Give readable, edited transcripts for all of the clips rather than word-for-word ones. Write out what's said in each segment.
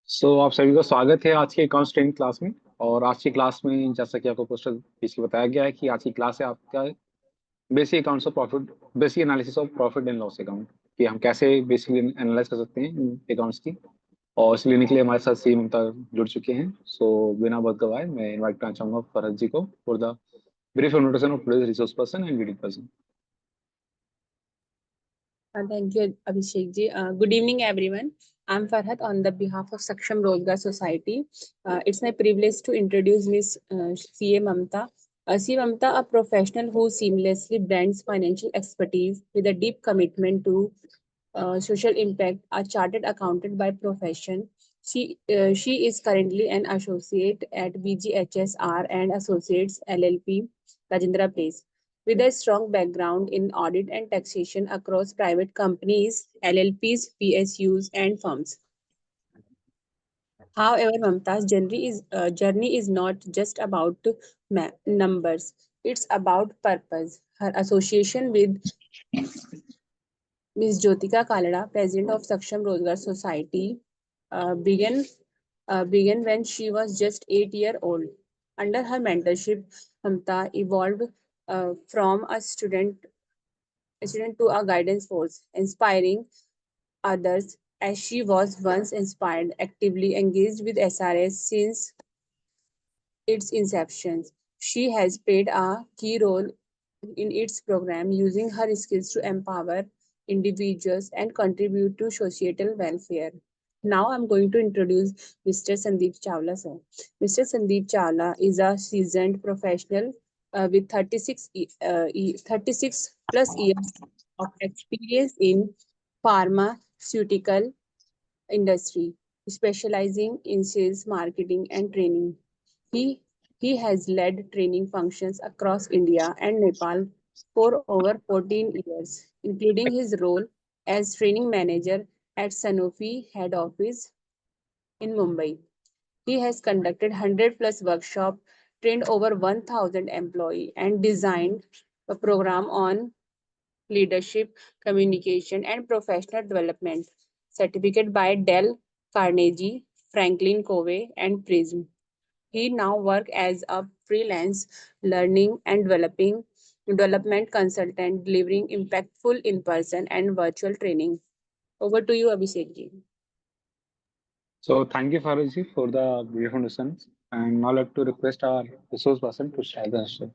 आप सभी को स्वागत है आज के अकाउंट्स ट्रेनिंग क्लास में। और आज की क्लास में जैसा कि आपको पोस्टर पीछे बताया गया है कि आज की क्लास है आपका basic accounts of profit, basic analysis of profit and loss account, कि हम कैसे बेसिकली एनालाइज कर सकते हैं अकाउंट्स की। और इस लेने के लिए हमारे साथ सी ममता जुड़ चुके हैं। बिना वक्त गवाए मैं इनवाइट करना चाहूंगा फरहत जी को for the brief introduction of today's resource person and leading person. Thank you, Abhishek ji. Good evening, everyone. I'm Farhat on the behalf of Saksham Rozgar Society. It's my privilege to introduce Miss C.A. Mamta. C. Mamta, a professional who seamlessly blends financial expertise with a deep commitment to social impact, a chartered accountant by profession. She is currently an associate at BGHSR and Associates LLP, Rajendra Place. With a strong background in audit and taxation across private companies, LLPs, PSUs, and firms. However, Mamta's journey is not just about numbers, it's about purpose. Her association with Ms. Jyotika Kalada, president of Saksham Rozgar Society, began when she was just 8 years old. Under her mentorship, Mamta evolved from a student to a guidance force, inspiring others as she was once inspired, actively engaged with SRS since its inception. She has played a key role in its program, using her skills to empower individuals and contribute to societal welfare. Now I'm going to introduce Mr. Sandeep Chawla, sir. Mr. Sandeep Chawla is a seasoned professional with 36 plus years of experience in pharmaceutical industry, specializing in sales, marketing, and training. He, he has led training functions across India and Nepal for over 14 years, including his role as training manager at Sanofi head office in Mumbai. He has conducted 100 plus workshops, trained over 1,000 employees, and designed a program on leadership, communication, and professional development, certificate by Dell, Carnegie, Franklin Covey, and Prism. He now works as a freelance learning and development consultant, delivering impactful in-person and virtual training. Over to you, Abhishek ji. Thank you Farhad ji for the brief introduction, and now I'd like to request our resource person to share the answer.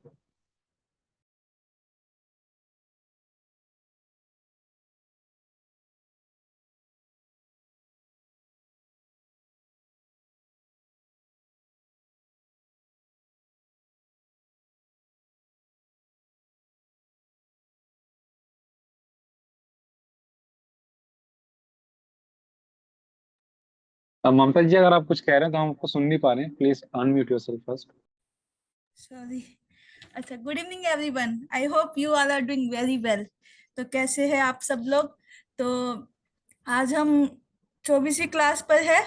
अब ममता जी अगर आप कुछ कह रहे हैं तो हम आपको सुन नहीं पा रहे हैं, please unmute yourself first. Sorry. अच्छा, good evening everyone, I hope you all are doing very well. तो कैसे हैं आप सब लोग? तो आज हम 24वीं क्लास पर है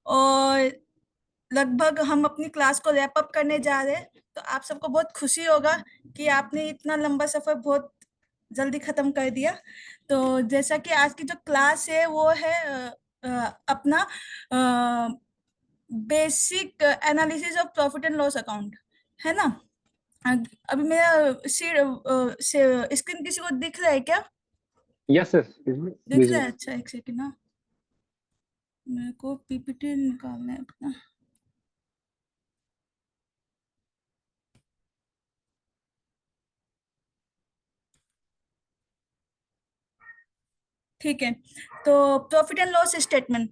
और लगभग हम अपनी क्लास को रैप अप करने जा रहे हैं। तो आप सबको बहुत खुशी होगा कि आपने इतना लंबा सफर बहुत जल्दी खत्म कर दिया। तो जैसा कि आज की जो क्लास है वो है अपना basic analysis of profit and loss account, है ना? अभी मेरा स्क्रीन किसी को दिख रहा है क्या? यस यस दिख रहा है। अच्छा, एक सेकंड ना, मेरे को पीपीटी निकालना है अपना। ठीक है, तो प्रॉफिट एंड लॉस स्टेटमेंट,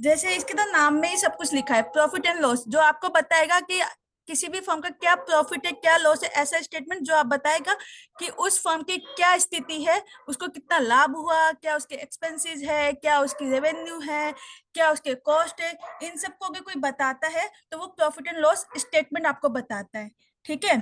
जैसे इसके तो नाम में ही सब कुछ लिखा है, प्रॉफिट एंड लॉस, जो आपको बताएगा कि किसी भी फर्म का क्या प्रॉफिट है क्या लॉस है। ऐसा स्टेटमेंट जो आप बताएगा कि उस फर्म की क्या स्थिति है, उसको कितना लाभ हुआ, क्या उसके एक्सपेंसेस है, क्या उसकी रेवेन्यू है, क्या उसके कॉस्ट है। इन सबको अगर कोई बताता है तो वो प्रॉफिट एंड लॉस स्टेटमेंट आपको बताता है। ठीक है,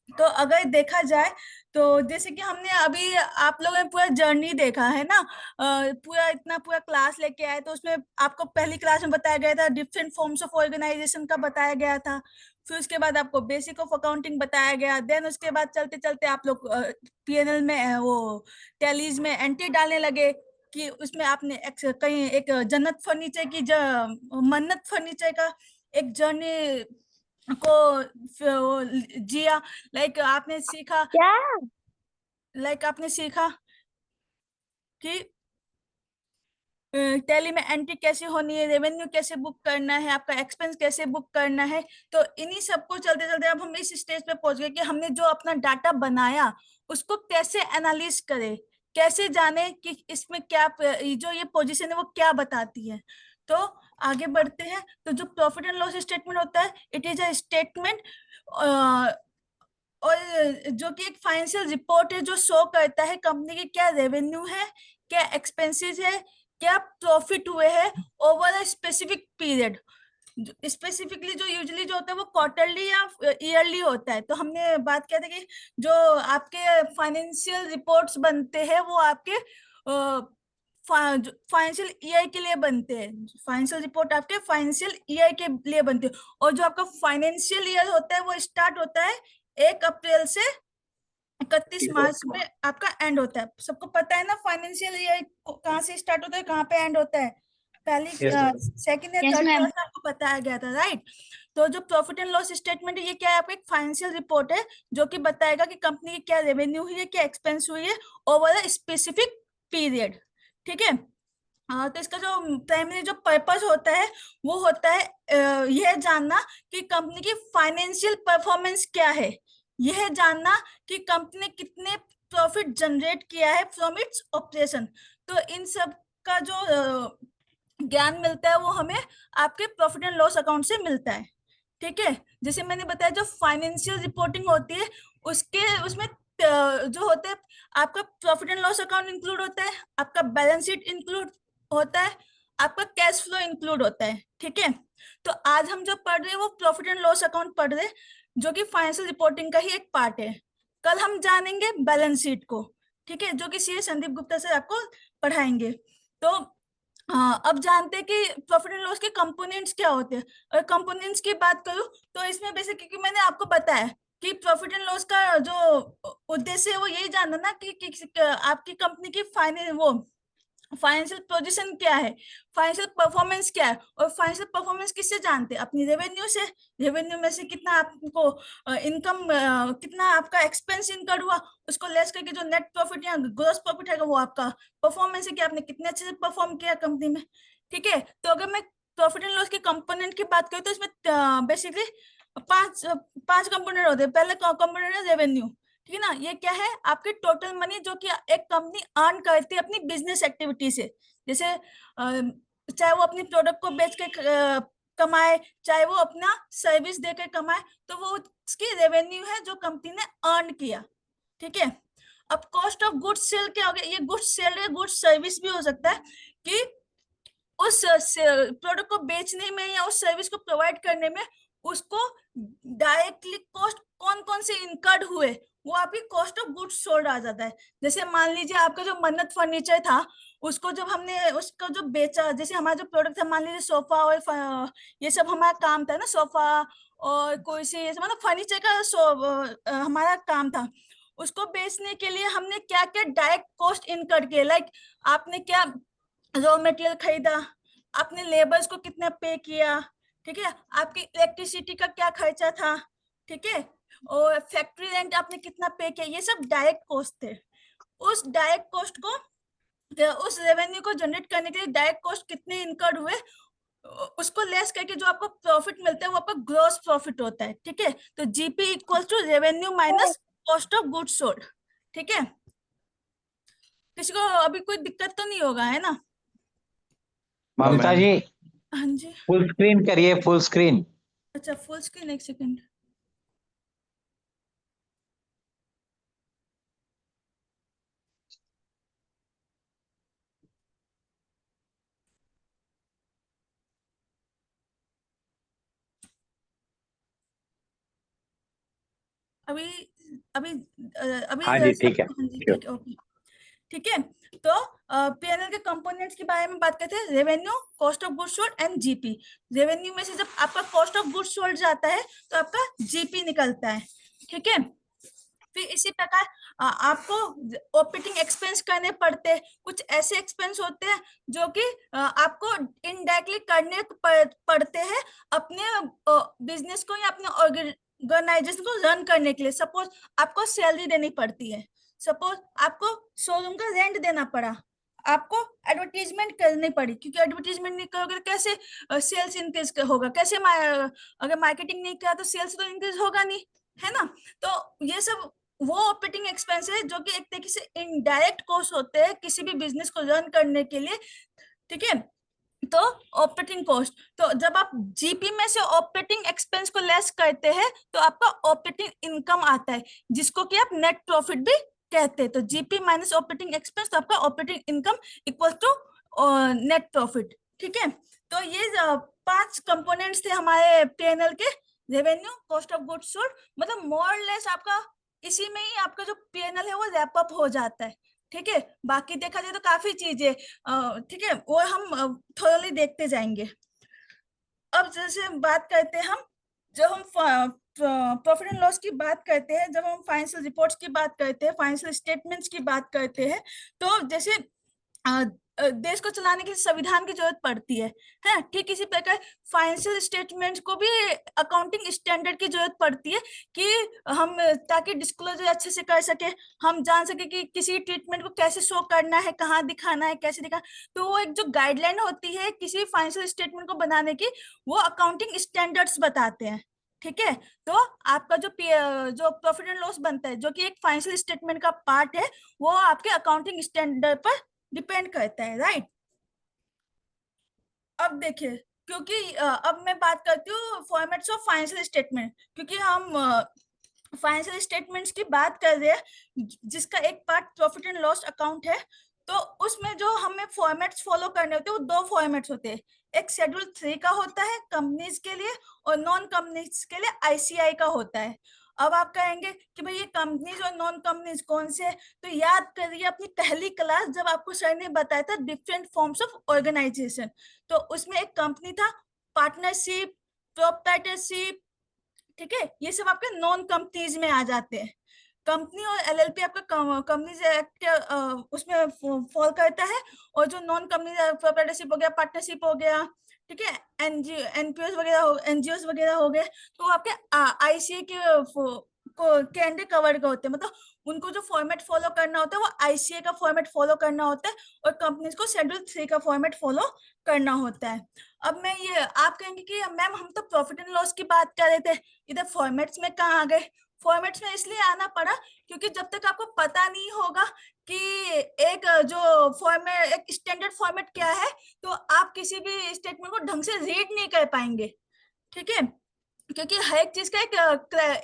तो अगर देखा जाए तो जैसे कि हमने अभी आप लोगों ने पूरा जर्नी देखा है ना, पूरा क्लास लेके आए, तो उसमें आपको पहली क्लास में बताया गया था डिफरेंट फॉर्म्स ऑफ ऑर्गेनाइजेशन का बताया गया था। फिर उसके बाद आपको बेसिक ऑफ अकाउंटिंग बताया गया। देन उसके बाद चलते चलते आप लोग पीएनएल में वो टैलीज में एंट्री डालने लगे। कि उसमें आपने कहीं एक जन्नत फर्नीचर की मन्नत फर्नीचर का एक जर्नी को जिया, लाइक आपने सीखा, क्या? लाइक आपने सीखा कि टैली में एंट्री कैसे होनी है, रेवेन्यू कैसे बुक करना है, आपका एक्सपेंस कैसे बुक करना है। तो इन्हीं सबको चलते चलते अब हम इस स्टेज पे पहुंच गए कि हमने जो अपना डाटा बनाया उसको कैसे एनालिसिस करें, कैसे जाने कि इसमें क्या जो ये पोजीशन है वो क्या बताती है। तो आगे बढ़ते हैं। तो जो प्रॉफिट एंड लॉस स्टेटमेंट होता है, इट इज अ स्टेटमेंट और जो कि एक फाइनेंशियल रिपोर्ट है जो शो करता है कंपनी की क्या रेवेन्यू है, क्या एक्सपेंसेस है, क्या प्रॉफिट हुए हैं over a specific period. Specifically जो यूजुअली जो होता है वो क्वार्टरली या ईयरली होता है। तो हमने बात किया था कि जो आपके फाइनेंशियल रिपोर्ट्स बनते हैं वो आपके फाइनेंशियल ईयर के लिए बनते हैं। फाइनेंशियल रिपोर्ट आपके फाइनेंशियल ईयर के लिए बनते हैं, और जो आपका फाइनेंशियल ईयर होता है वो स्टार्ट होता है 1 अप्रैल से 31 मार्च में आपका एंड होता है। सबको पता है ना फाइनेंशियल ईयर कहाँ से स्टार्ट होता है, कहाँ पे एंड होता है। पहली सेकंड या थर्ड क्लास में आपको बताया गया था, राइट। तो जो प्रॉफिट एंड लॉस स्टेटमेंट है ये क्या है, आपका एक फाइनेंशियल रिपोर्ट है जो कि बताएगा कि कंपनी की क्या रेवेन्यू हुई है, क्या एक्सपेंस हुई है ओवर अ स्पेसिफिक पीरियड। ठीक है। तो इसका जो प्राइमरी जो पर्पस होता है वो होता है यह जानना कि कंपनी की फाइनेंशियल परफॉर्मेंस क्या है, यह जानना कि कंपनी ने कितने प्रॉफिट जनरेट किया है फ्रॉम इट्स ऑपरेशन। तो इन सब का जो ज्ञान मिलता है वो हमें आपके प्रॉफिट एंड लॉस अकाउंट से मिलता है। ठीक है। जैसे मैंने बताया जो फाइनेंशियल रिपोर्टिंग होती है उसमें जो होते हैं आपका profit and loss account include होता है, आपका बैलेंस शीट इंक्लूड होता है, आपका कैश फ्लो इंक्लूड होता है। ठीक है। तो आज हम जो पढ़ रहे हैं वो प्रॉफिट एंड लॉस अकाउंट पढ़ रहे हैं जो कि फाइनेंशियल रिपोर्टिंग का ही एक पार्ट है। कल हम जानेंगे बैलेंस शीट को, ठीक है, जो कि सीए संदीप गुप्ता सर आपको पढ़ाएंगे। तो अब जानते हैं कि प्रॉफिट एंड लॉस के कंपोनेंट्स क्या होते हैं। और कंपोनेंट्स की बात करूं तो इसमें बेसिक, क्योंकि मैंने आपको बताया कि प्रॉफिट एंड लॉस का जो उद्देश्य है वो यही जानना ना कि आपकी कंपनी की फाइनेंशियल पोजीशन क्या है, फाइनेंशियल परफॉर्मेंस क्या है। और फाइनेंशियल परफॉर्मेंस किससे जानते हैं, अपनी रेवेन्यू से। रेवेन्यू में से कितना आपको इनकम, कितना आपका एक्सपेंस इनकर्ड हुआ, उसको लेस करके जो नेट प्रॉफिट या ग्रॉस प्रॉफिट है वो आपका परफॉर्मेंस है कि आपने कितने अच्छे से परफॉर्म किया कंपनी में। ठीक है। तो अगर मैं प्रॉफिट एंड लॉस के कंपोनेंट की बात करूँ तो इसमें बेसिकली पांच कंपोनेंट होते हैं। पहले कंपोनेंट है रेवेन्यू। ठीक है ना। ये क्या है, आपके टोटल मनी जो कि एक कंपनी अर्न करती है अपनी बिजनेस एक्टिविटी से। जैसे चाहे वो अपनी प्रोडक्ट को बेच के कमाए, चाहे वो अपना सर्विस देकर कमाए, तो वो उसकी रेवेन्यू है जो कंपनी ने अर्न किया। ठीक है। अब कॉस्ट ऑफ गुड्स सेल क्या हो गया, ये गुड्स सेल है, गुड्स सर्विस भी हो सकता है कि उस प्रोडक्ट को बेचने में या उस सर्विस को प्रोवाइड करने में उसको डायरेक्टली कॉस्ट कौन कौन से इनकर्ड हुए वो आपकी कॉस्ट ऑफ गुड्स सोल्ड आ जाता है। जैसे मान लीजिए आपका जो मन्नत फर्नीचर था उसको जब हमने उसको जो बेचा, जैसे हमारा जो प्रोडक्ट था, मान लीजिए सोफा और ये सब हमारा काम था ना, सोफा और कोई सी मतलब फर्नीचर का हमारा काम था। उसको बेचने के लिए हमने क्या क्या डायरेक्ट कॉस्ट इनकर्ड किए, लाइक आपने क्या रॉ मटेरियल खरीदा, आपने लेबर्स को कितना पे किया, ठीक है, आपकी इलेक्ट्रिसिटी का क्या खर्चा था, ठीक है, और फैक्ट्री रेंट आपने कितना पे किया, ये सब डायरेक्ट कॉस्ट थे। उस डायरेक्ट कॉस्ट को, उस रेवेन्यू को जनरेट करने के लिए डायरेक्ट कॉस्ट कितने इनकर्ड हुए उसको लेस करके जो आपको प्रॉफिट मिलता है वो आपका ग्रॉस प्रॉफिट होता है। ठीक है। तो GP equal to revenue minus cost of goods sold. ठीक है। किसी को अभी कोई दिक्कत तो नहीं होगा, है ना? ममता जी हाँ जी। फुल स्क्रीन करिए, फुल स्क्रीन। अच्छा, फुल स्क्रीन, एक सेकंड। अभी अभी अभी हाँ जी ठीक है। हाँ जी, ठीक है, ओके। ठीक है। तो पीएनएल के कंपोनेंट्स के बारे में बात करते हैं, revenue, cost of goods sold and GP. Revenue में से जब आपका कॉस्ट ऑफ गुड्स सोल्ड जाता है तो आपका जीपी निकलता है। ठीक है। फिर फिर इसी प्रकार आपको ऑपरेटिंग एक्सपेंस करने पड़ते हैं। कुछ ऐसे एक्सपेंस होते हैं जो कि आपको इनडायरेक्टली करने पड़ते हैं अपने बिजनेस को या अपने ऑर्गेनाइजेशन को रन करने के लिए। सपोज आपको सैलरी देनी पड़ती है, सपोज आपको शोरूम का रेंट देना पड़ा, आपको एडवर्टीजमेंट करनी पड़ी, क्योंकि एडवर्टीजमेंट नहीं करोगे तो कैसे सेल्स इंक्रीज होगा, कैसे अगर मार्केटिंग नहीं किया तो सेल्स तो इंक्रीज होगा नहीं, है ना। तो ये सब वो ऑपरेटिंग एक्सपेंस है जो कि एक तरीके से इनडायरेक्ट कॉस्ट होते हैं किसी भी बिजनेस को रन करने के लिए, ठीक है। तो ऑपरेटिंग कॉस्ट, तो जब आप जीपी में से ऑपरेटिंग एक्सपेंस को लेस करते हैं तो आपका ऑपरेटिंग इनकम आता है, जिसको कि आप नेट प्रॉफिट भी कहते हैं। तो जीपी माइनस ऑपरेटिंग एक्सपेंस, तो आपका operating income equal to net profit, ठीक है। तो ये 5 कंपोनेंट्स थे हमारे पीएनएल के। Revenue, cost of goods sold, मतलब मोर लेस आपका इसी में ही आपका जो पीएनएल है वो रैप अप हो जाता है, ठीक है। बाकी देखा जाए तो काफी चीजें, ठीक है, वो हम थोड़ली देखते जाएंगे। अब जैसे बात करते हैं हम, जब हम प्रॉफिट एंड लॉस की बात करते हैं, जब हम फाइनेंशियल रिपोर्ट्स की बात करते हैं, फाइनेंशियल स्टेटमेंट्स की बात करते हैं, तो जैसे देश को चलाने के लिए संविधान की जरूरत पड़ती है, ठीक इसी प्रकार फाइनेंशियल स्टेटमेंट्स को भी अकाउंटिंग स्टैंडर्ड की जरूरत पड़ती है कि हम ताकि डिस्क्लोजर अच्छे से कर सके, हम जान सके कि किसी ट्रीटमेंट को कैसे शो करना है, कहाँ दिखाना है, कैसे दिखाना। तो वो एक जो गाइडलाइन होती है किसी फाइनेंशियल स्टेटमेंट को बनाने की, वो अकाउंटिंग स्टैंडर्ड्स बताते हैं, ठीक है। तो आपका जो प्रॉफिट एंड लॉस बनता है, जो कि एक फाइनेंशियल स्टेटमेंट का पार्ट है, वो आपके अकाउंटिंग स्टैंडर्ड पर डिपेंड करता है, राइट। अब देखिए, क्योंकि अब मैं बात करती हूँ फॉर्मेट्स ऑफ फाइनेंशियल स्टेटमेंट, क्योंकि हम फाइनेंशियल स्टेटमेंट्स की बात कर रहे हैं जिसका एक part profit and loss account है। तो उसमें जो हमें फॉर्मेट्स फॉलो करने होते हैं वो 2 फॉर्मेट्स होते हैं, एक शेड्यूल 3 का होता है कंपनीज के लिए, और नॉन कंपनीज के लिए आईसीआई का होता है। अब आप कहेंगे कि भाई ये कंपनीज और नॉन कंपनीज कौन से है, तो याद करिए अपनी पहली क्लास जब आपको सर ने बताया था डिफरेंट फॉर्म्स ऑफ ऑर्गेनाइजेशन। तो उसमें एक कंपनी था, पार्टनरशिप, प्रोप्राइटरशिप, ठीक है, ये सब आपके नॉन कंपनीज में आ जाते हैं। कंपनी और एलएलपी आपका कंपनीज एक्ट उसमें फॉल करता है, और जो नॉन कंपनी प्रोप्राइटरशिप हो गया, पार्टनरशिप हो गया, ठीक है, एनपीओस वगैरह, एनजीओस वगैरह हो गए, तो वो आपके आईसीए के अंडर कवर होते हैं। मतलब उनको जो फॉर्मेट फॉलो करना होता है वो आईसीए का फॉर्मेट फॉलो करना होता है, और कंपनीज को शेड्यूल 3 का फॉर्मेट फॉलो करना होता है। अब मैं ये आप कहेंगे कि मैम हम तो प्रॉफिट एंड लॉस की बात कर रहे थे, इधर फॉर्मेट्स में कहाँ आ गए। फॉर्मेट्स में इसलिए आना पड़ा क्योंकि जब तक आपको पता नहीं होगा कि एक जो फॉर्मेट, एक स्टैंडर्ड फॉर्मेट क्या है, तो आप किसी भी स्टेटमेंट को ढंग से रीड नहीं कर पाएंगे, ठीक है। क्योंकि हर एक चीज का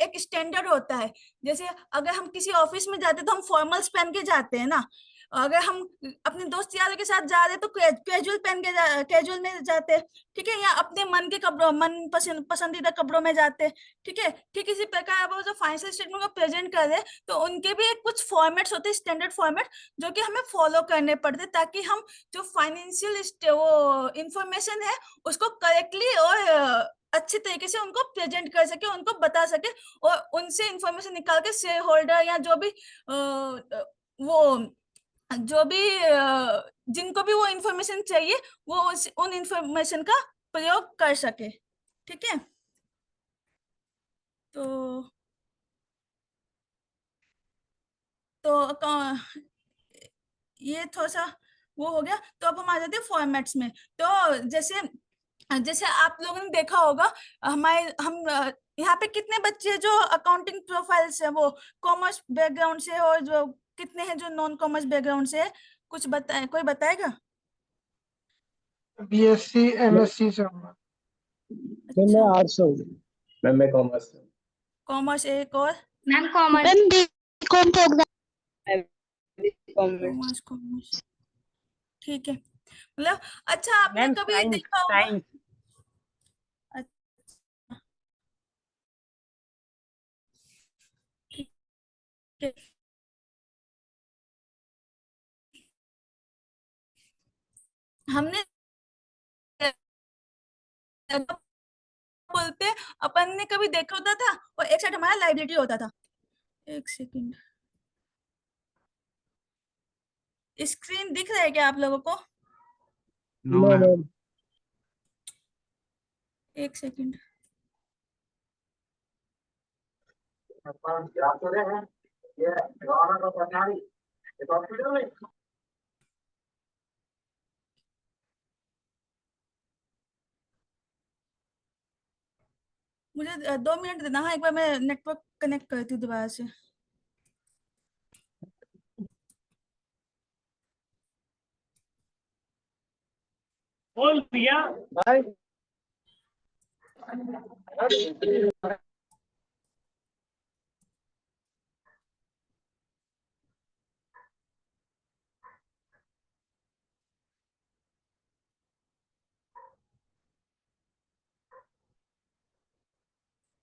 एक स्टैंडर्ड होता है। जैसे अगर हम किसी ऑफिस में जाते हैं तो हम फॉर्मल्स पहन के जाते हैं ना, अगर हम अपने दोस्त यारों के साथ जा रहे हैं तो कैजुअल पहन के कैजुअल में जाते हैं, ठीक है, या अपने मन के कपड़ों, मन पसंदीदा कपड़ों में जाते हैं, ठीक है। ठीक इसी प्रकार आप जो फाइनेंशियल स्टेटमेंट को प्रेजेंट कर रहे हैं तो उनके भी कुछ फॉर्मेट्स होते हैं, स्टैंडर्ड फॉर्मेट, जो कि हमें फॉलो करने पड़ते हैं, ताकि हम जो फाइनेंशियल वो इंफॉर्मेशन है उसको करेक्टली और अच्छे तरीके से उनको प्रेजेंट कर सके, उनको बता सके, और उनसे इंफॉर्मेशन निकाल के शेयर होल्डर या जो भी जिनको भी वो इंफॉर्मेशन चाहिए वो उन इंफॉर्मेशन का प्रयोग कर सके, ठीक है। तो ये थोड़ा सा वो हो गया। तो अब हम आ जाते हैं फॉर्मेट्स में। तो जैसे जैसे आप लोगों ने देखा होगा, हम यहाँ पे कितने बच्चे जो अकाउंटिंग प्रोफाइल से वो कॉमर्स बैकग्राउंड से, और जो कितने हैं जो नॉन कॉमर्स बैकग्राउंड से है, कुछ बताए, कोई बताएगा। बीएससी एमएससी से हूँ। मैं आर्ट्स से हूँ। मैं कॉमर्स। कॉमर्स एक और मैम कॉमर्स। मैम बीकॉम तो कॉमर्स कॉमर्स, ठीक है। मतलब अच्छा, आपने मैम कभी साइंस देखा होगा, साइंस ठीक है, हमने बोलते अपन ने कभी देखा होता था, और एक साइड हमारा लाइबिलिटी होता था, एक सेकंड, स्क्रीन दिख रहा है क्या आप लोगों को? No ma'am. एक सेकंड, मुझे 2 मिनट देना। हाँ, एक बार मैं नेटवर्क कनेक्ट करती हूँ दोबारा से। बोल दिया भाई।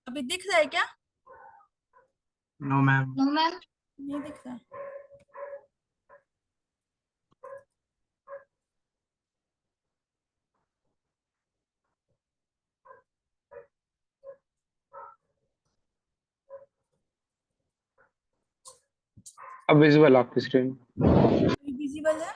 अभी दिख रहा है क्या? No ma'am. नहीं दिख रहा। अब विजिबल आपकी स्क्रीन। विजिबल है?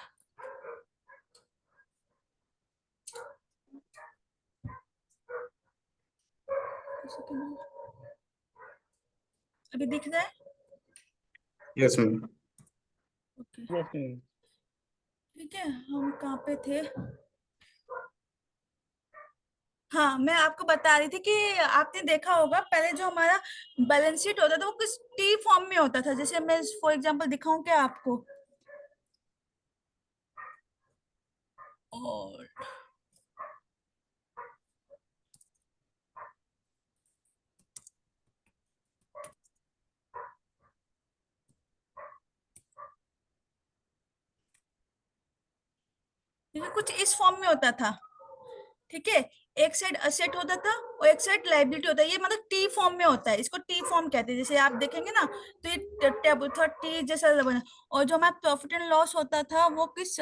अभी दिख रहा है? Yes ma'am. ओके, ठीक है। हम कहाँ पे थे? हाँ, मैं आपको बता रही थी कि आपने देखा होगा पहले जो हमारा बैलेंस शीट होता था वो किस टी फॉर्म में होता था। जैसे मैं फॉर एग्जांपल दिखाऊं क्या आपको? और देखिए कुछ इस फॉर्म में होता था, ठीक है। एक साइड असेट होता था और एक साइड लायबिलिटी होता है। ये मतलब टी फॉर्म में होता है, इसको टी फॉर्म कहते हैं। जैसे आप देखेंगे ना तो ये टेबल थोड़ा टी जैसा बना। और जो हमारा प्रॉफिट एंड लॉस होता था वो किस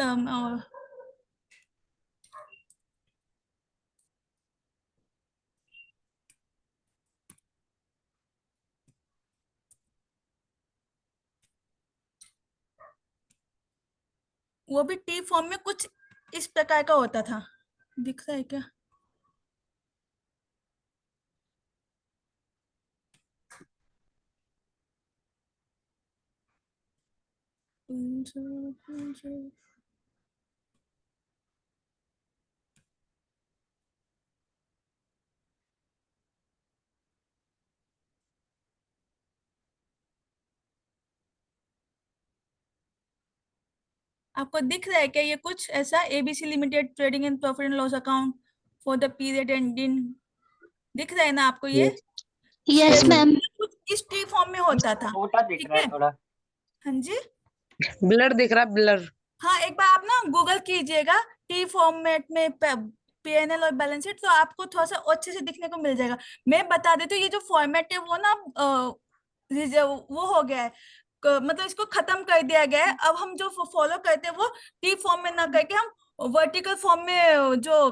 वो भी टी फॉर्म में कुछ इस प्रकार का होता था। दिख रहा है क्या? आपको दिख रहा है क्या ये कुछ ऐसा? ABC limited trading and profit and loss account for the period ending. दिख रहा है ना आपको ये? Yes ma'am. कुछ इस टी फॉर्म में होता था, छोटा दिख ठीक रहा है। है थोड़ा। हाँ जी, ब्लर दिख रहा, ब्लर। हाँ, एक बार आप ना गूगल कीजिएगा टी फॉर्मेट में पीएनएल और बैलेंस शीट, तो आपको थोड़ा सा अच्छे से दिखने को मिल जाएगा। मैं बता देती हूँ, ये जो फॉर्मेट है वो ना वो हो गया है, मतलब इसको खत्म कर दिया गया है। अब हम जो फॉलो करते हैं वो टी फॉर्म में ना करके हम वर्टिकल फॉर्म में जो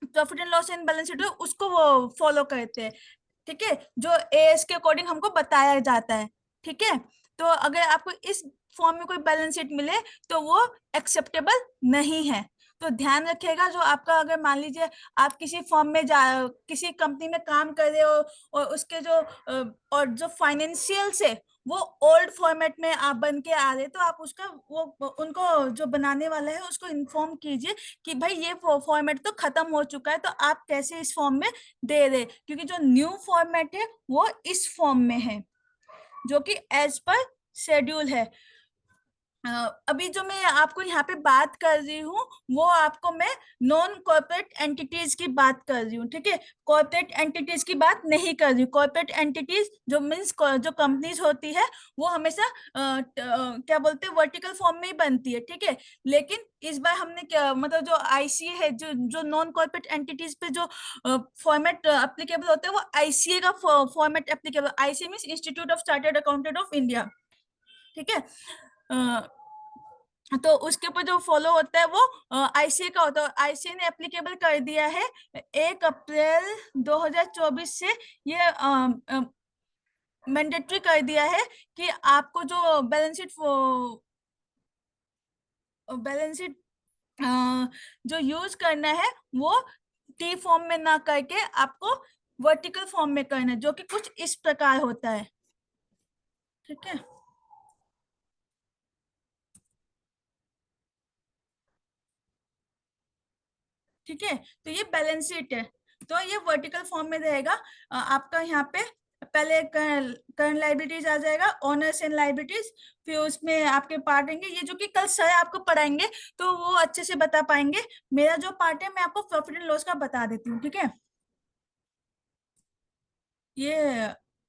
profit and loss and balance sheet है उसको वो फॉलो करते हैं, ठीक है। जो एएस के अकॉर्डिंग हमको बताया जाता है, ठीक है। तो अगर आपको इस फॉर्म में कोई बैलेंस शीट मिले तो वो एक्सेप्टेबल नहीं है। तो ध्यान रखिएगा, जो आपका अगर मान लीजिए आप किसी फॉर्म में किसी कंपनी में काम कर रहे हो और उसके जो और जो फाइनेंशियल्स है वो ओल्ड फॉर्मेट में आप बन के आ रहे, तो आप उसका वो उनको जो बनाने वाला है उसको इन्फॉर्म कीजिए कि भाई ये फॉर्मेट तो खत्म हो चुका है, तो आप कैसे इस फॉर्म में दे रहे, क्योंकि जो न्यू फॉर्मेट है वो इस फॉर्म में है जो कि एज पर शेड्यूल है। अभी जो मैं आपको यहाँ पे बात कर रही हूँ वो आपको मैं नॉन कॉर्पोरेट एंटिटीज की बात कर रही हूँ, ठीक है। कॉर्पोरेट एंटिटीज की बात नहीं कर रही हूँ। कॉर्पोरेट एंटिटीज जो मीन्स जो कंपनीज होती है वो हमेशा क्या बोलते हैं वर्टिकल फॉर्म में ही बनती है, ठीक है। लेकिन इस बार हमने क्या मतलब जो आईसीए है, जो जो नॉन कॉर्पोरेट एंटिटीज पे जो फॉर्मेट एप्लीकेबल होता है वो आईसीए का format applicable. ICA means institute of chartered accountant of India, ठीक है। तो उसके ऊपर जो फॉलो होता है वो आईसीए का होता है। आईसीए ने एप्लीकेबल कर दिया है 1 अप्रैल 2024 से ये मैंडेटरी कर दिया है कि आपको जो बैलेंस शीट जो यूज करना है वो टी फॉर्म में ना करके आपको वर्टिकल फॉर्म में करना है, जो कि कुछ इस प्रकार होता है। ठीक है, ठीक है। तो ये बैलेंस शीट है, तो ये वर्टिकल फॉर्म में रहेगा। आपका यहाँ पे पहले करंट लायबिलिटीज आ जाएगा, ओनर्स एंड लायबिलिटीज, फिर उसमें आपके पार्ट रहेंगे, ये जो कि कल सर आपको पढ़ाएंगे तो वो अच्छे से बता पाएंगे। मेरा जो पार्ट है मैं आपको प्रॉफिट एंड लॉस का बता देती हूँ। ठीक है, ये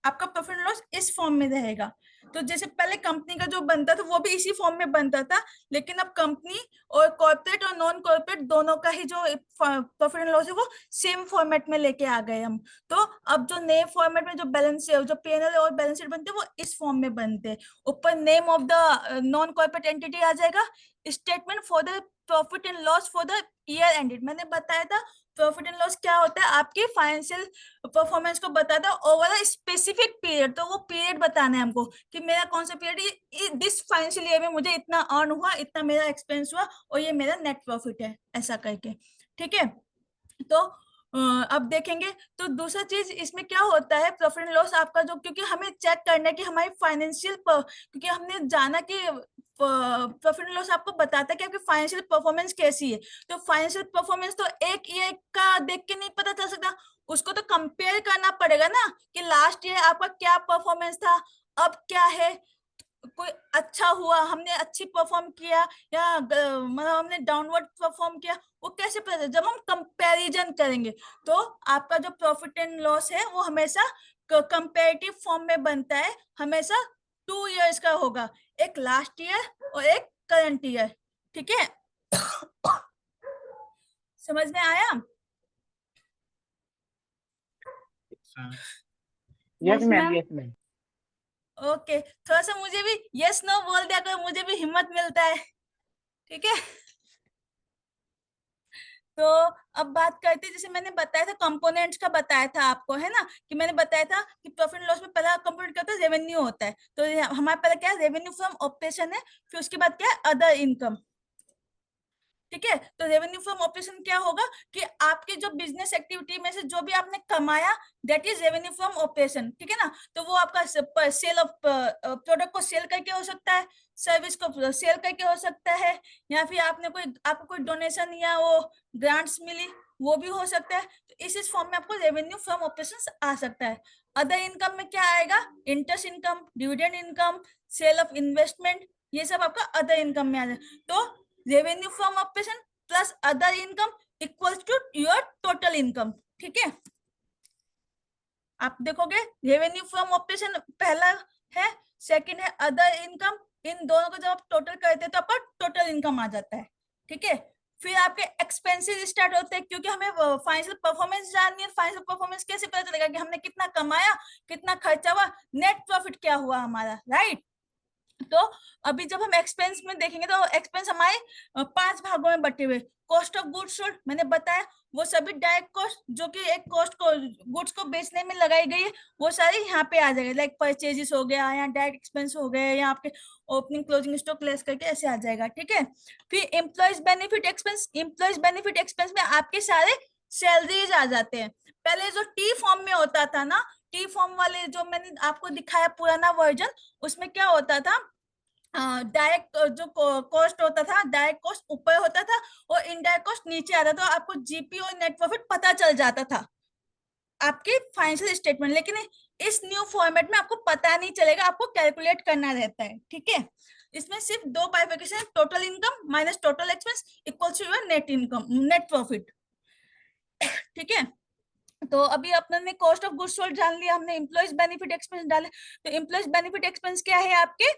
आपका प्रॉफिट एंड लॉस इस फॉर्म में रहेगा। तो जैसे पहले कंपनी का जो बनता था वो भी इसी फॉर्म में बनता था, लेकिन अब कंपनी और कॉर्पोरेट और नॉन कॉर्पोरेट दोनों का ही जो प्रॉफिट एंड लॉस है वो सेम फॉर्मेट में लेके आ गए हम। तो अब जो नए फॉर्मेट में जो बैलेंस जो पीएनएल और बैलेंस शीट बनते हैं वो इस फॉर्म में बनते हैं। ऊपर name of the non corporate entity आ जाएगा, statement for the profit and loss for the year ended. मैंने बताया था प्रॉफिट एंड लॉस क्या होता है, आपकी फाइनेंशियल परफॉर्मेंस को बताता है ओवर अ स्पेसिफिक पीरियड। तो वो पीरियड बताना है हमको कि मेरा कौन सा पीरियड, दिस फाइनेंशियल ईयर में मुझे इतना अर्न हुआ, इतना मेरा एक्सपेंस हुआ और ये मेरा नेट प्रॉफिट है, ऐसा करके। ठीक है, तो अब देखेंगे तो दूसरा चीज इसमें क्या होता है, प्रॉफिट एंड लॉस आपका जो, क्योंकि हमें चेक करना है कि हमारी फाइनेंशियल, क्योंकि हमने जाना कि प्रॉफिट एंड लॉस आपको बताता है कि आपकी फाइनेंशियल परफॉर्मेंस कैसी है। तो फाइनेंशियल परफॉर्मेंस तो एक ईयर का देख के नहीं पता चल सकता, उसको तो कंपेयर करना पड़ेगा ना कि लास्ट ईयर आपका क्या परफॉर्मेंस था, अब क्या है, कोई अच्छा हुआ, हमने अच्छी परफॉर्म किया या मतलब हमने डाउनवर्ड परफॉर्म किया, वो कैसे पता चले, जब हम कंपैरिजन करेंगे। तो आपका जो प्रॉफिट एंड लॉस है वो हमेशा कंपैरेटिव फॉर्म में बनता है, हमेशा 2 इयर्स का होगा, एक लास्ट ईयर और एक करंट ईयर। ठीक है, समझ में आया? Yes ma'am, yes ma'am. Okay, थोड़ा सा मुझे भी यस नो बोल दिया करो, मुझे भी हिम्मत मिलता है। ठीक है, तो अब बात करते हैं, जैसे मैंने बताया था कंपोनेंट्स का बताया था आपको, है ना, कि मैंने बताया था कि प्रॉफिट एंड लॉस में पहला कंपोनेंट क्या होता है, रेवेन्यू होता है। तो हमारे पहले क्या है, रेवेन्यू फ्रॉम ऑपरेशन है, फिर उसके बाद क्या है, अदर इनकम। ठीक है, तो रेवेन्यू फ्रॉम ऑपरेशन क्या होगा कि आपके जो बिजनेस एक्टिविटी में से जो भी आपने कमाया, that is revenue from operation. ठीक है ना, तो वो आपका सेल ऑफ प्रोडक्ट को सेल करके हो सकता है, सर्विस को सेल करके हो सकता है, या फिर आपको कोई डोनेशन या वो ग्रांट्स मिली, वो भी हो सकता है। तो इस फॉर्म में आपको रेवेन्यू फ्रॉम ऑपरेशन आ सकता है। अदर इनकम में क्या आएगा, interest income, dividend income, sale of investment, ये सब आपका अदर इनकम में आ जाए। तो revenue from operation plus other income equals to your total income. ठीक है, आप देखोगे रेवेन्यू फ्रॉम ऑपरेशन पहला है, सेकंड है अदर इनकम, इन दोनों को जब आप टोटल करते हैं तो आपका टोटल इनकम आ जाता है। ठीक है, फिर आपके एक्सपेंसेस स्टार्ट होते हैं, क्योंकि हमें फाइनेंशियल परफॉर्मेंस जाननी है। फाइनेंशियल परफॉर्मेंस कैसे पता चलेगा कि हमने कितना कमाया, कितना खर्चा हुआ, नेट प्रॉफिट क्या हुआ हमारा, राइट। तो अभी जब हम एक्सपेंस में देखेंगे तो एक्सपेंस हमारे 5 भागों में बटे हुए। कॉस्ट ऑफ गुड्स सोल्ड मैंने बताया, वो सभी डायरेक्ट कॉस्ट जो कि एक कॉस्ट को गुड्स को बेचने में लगाई गई है, वो सारी यहाँ पे आ जाएगा, लाइक परचेजेस हो गया या डायरेक्ट एक्सपेंस हो गए या आपके ओपनिंग क्लोजिंग स्टॉक लेस करके ऐसे आ जाएगा। ठीक है, फिर employees benefit expense, employees benefit expense में आपके सारे सैलरीज आ जाते हैं। पहले जो टी फॉर्म में होता था ना, टी फॉर्म वाले जो मैंने आपको दिखाया पुराना वर्जन, उसमें क्या होता था, डायरेक्ट जो कॉस्ट होता था, डायरेक्ट कॉस्ट ऊपर होता था और इनडायरेक्ट कॉस्ट नीचे आता था, तो आपको जीपी और नेट प्रॉफिट पता चल जाता था आपके फाइनेंशियल स्टेटमेंट। लेकिन इस न्यू फॉर्मेट में आपको पता नहीं चलेगा, आपको कैलकुलेट करना रहता है। ठीक है, इसमें सिर्फ 2 bifurcation, total income minus total expense equals to your net income, net profit. ठीक है, तो अभी अपने ने कॉस्ट ऑफ गुड्स सोल्ड जान लिया, हमने एम्प्लॉयज बेनिफिट एक्सपेंस डाले। तो एम्प्लॉयज बेनिफिट एक्सपेंस क्या है, आपके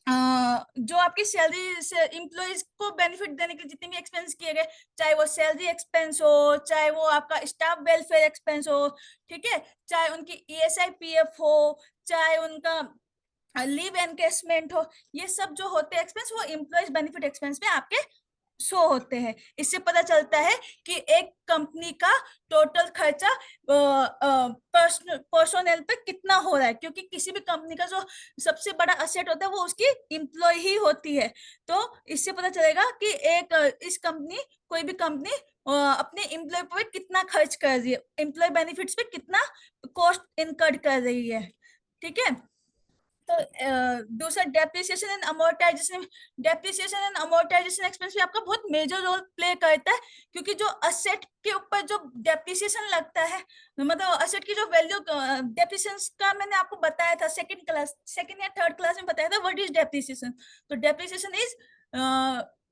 जो आपकी सैलरी से एम्प्लॉयज को बेनिफिट देने के जितने भी एक्सपेंस किए गए, चाहे वो सैलरी एक्सपेंस हो, चाहे वो आपका स्टाफ वेलफेयर एक्सपेंस हो, ठीक है, चाहे उनकी ईएसआई पीएफ हो, चाहे उनका लीव एनकेसमेंट हो, ये सब जो होते हैं एक्सपेंस वो एम्प्लॉयज बेनिफिट एक्सपेंस में आपके शो होते हैं। इससे पता चलता है कि एक कंपनी का टोटल खर्चा पर्सोनेल पे कितना हो रहा है, क्योंकि किसी भी कंपनी का जो सबसे बड़ा असेट होता है वो उसकी एम्प्लॉय ही होती है। तो इससे पता चलेगा कि इस कंपनी, कोई भी कंपनी अपने एम्प्लॉय पे कितना खर्च कर रही है, एम्प्लॉय बेनिफिट्स पे कितना कॉस्ट इनकर्ड कर रही है। ठीक है। तो दूसरा depreciation and amortisation. Depreciation and amortisation expense भी आपका बहुत मेजर रोल प्ले करता है, क्योंकि जो असेट के ऊपर जो डेप्रिसिएशन लगता है, मतलब असेट की जो वैल्यू, डेप्रिसिएशन का मैंने आपको बताया था सेकंड या थर्ड क्लास में बताया था व्हाट इज डेप्रिसिएशन। तो depreciation is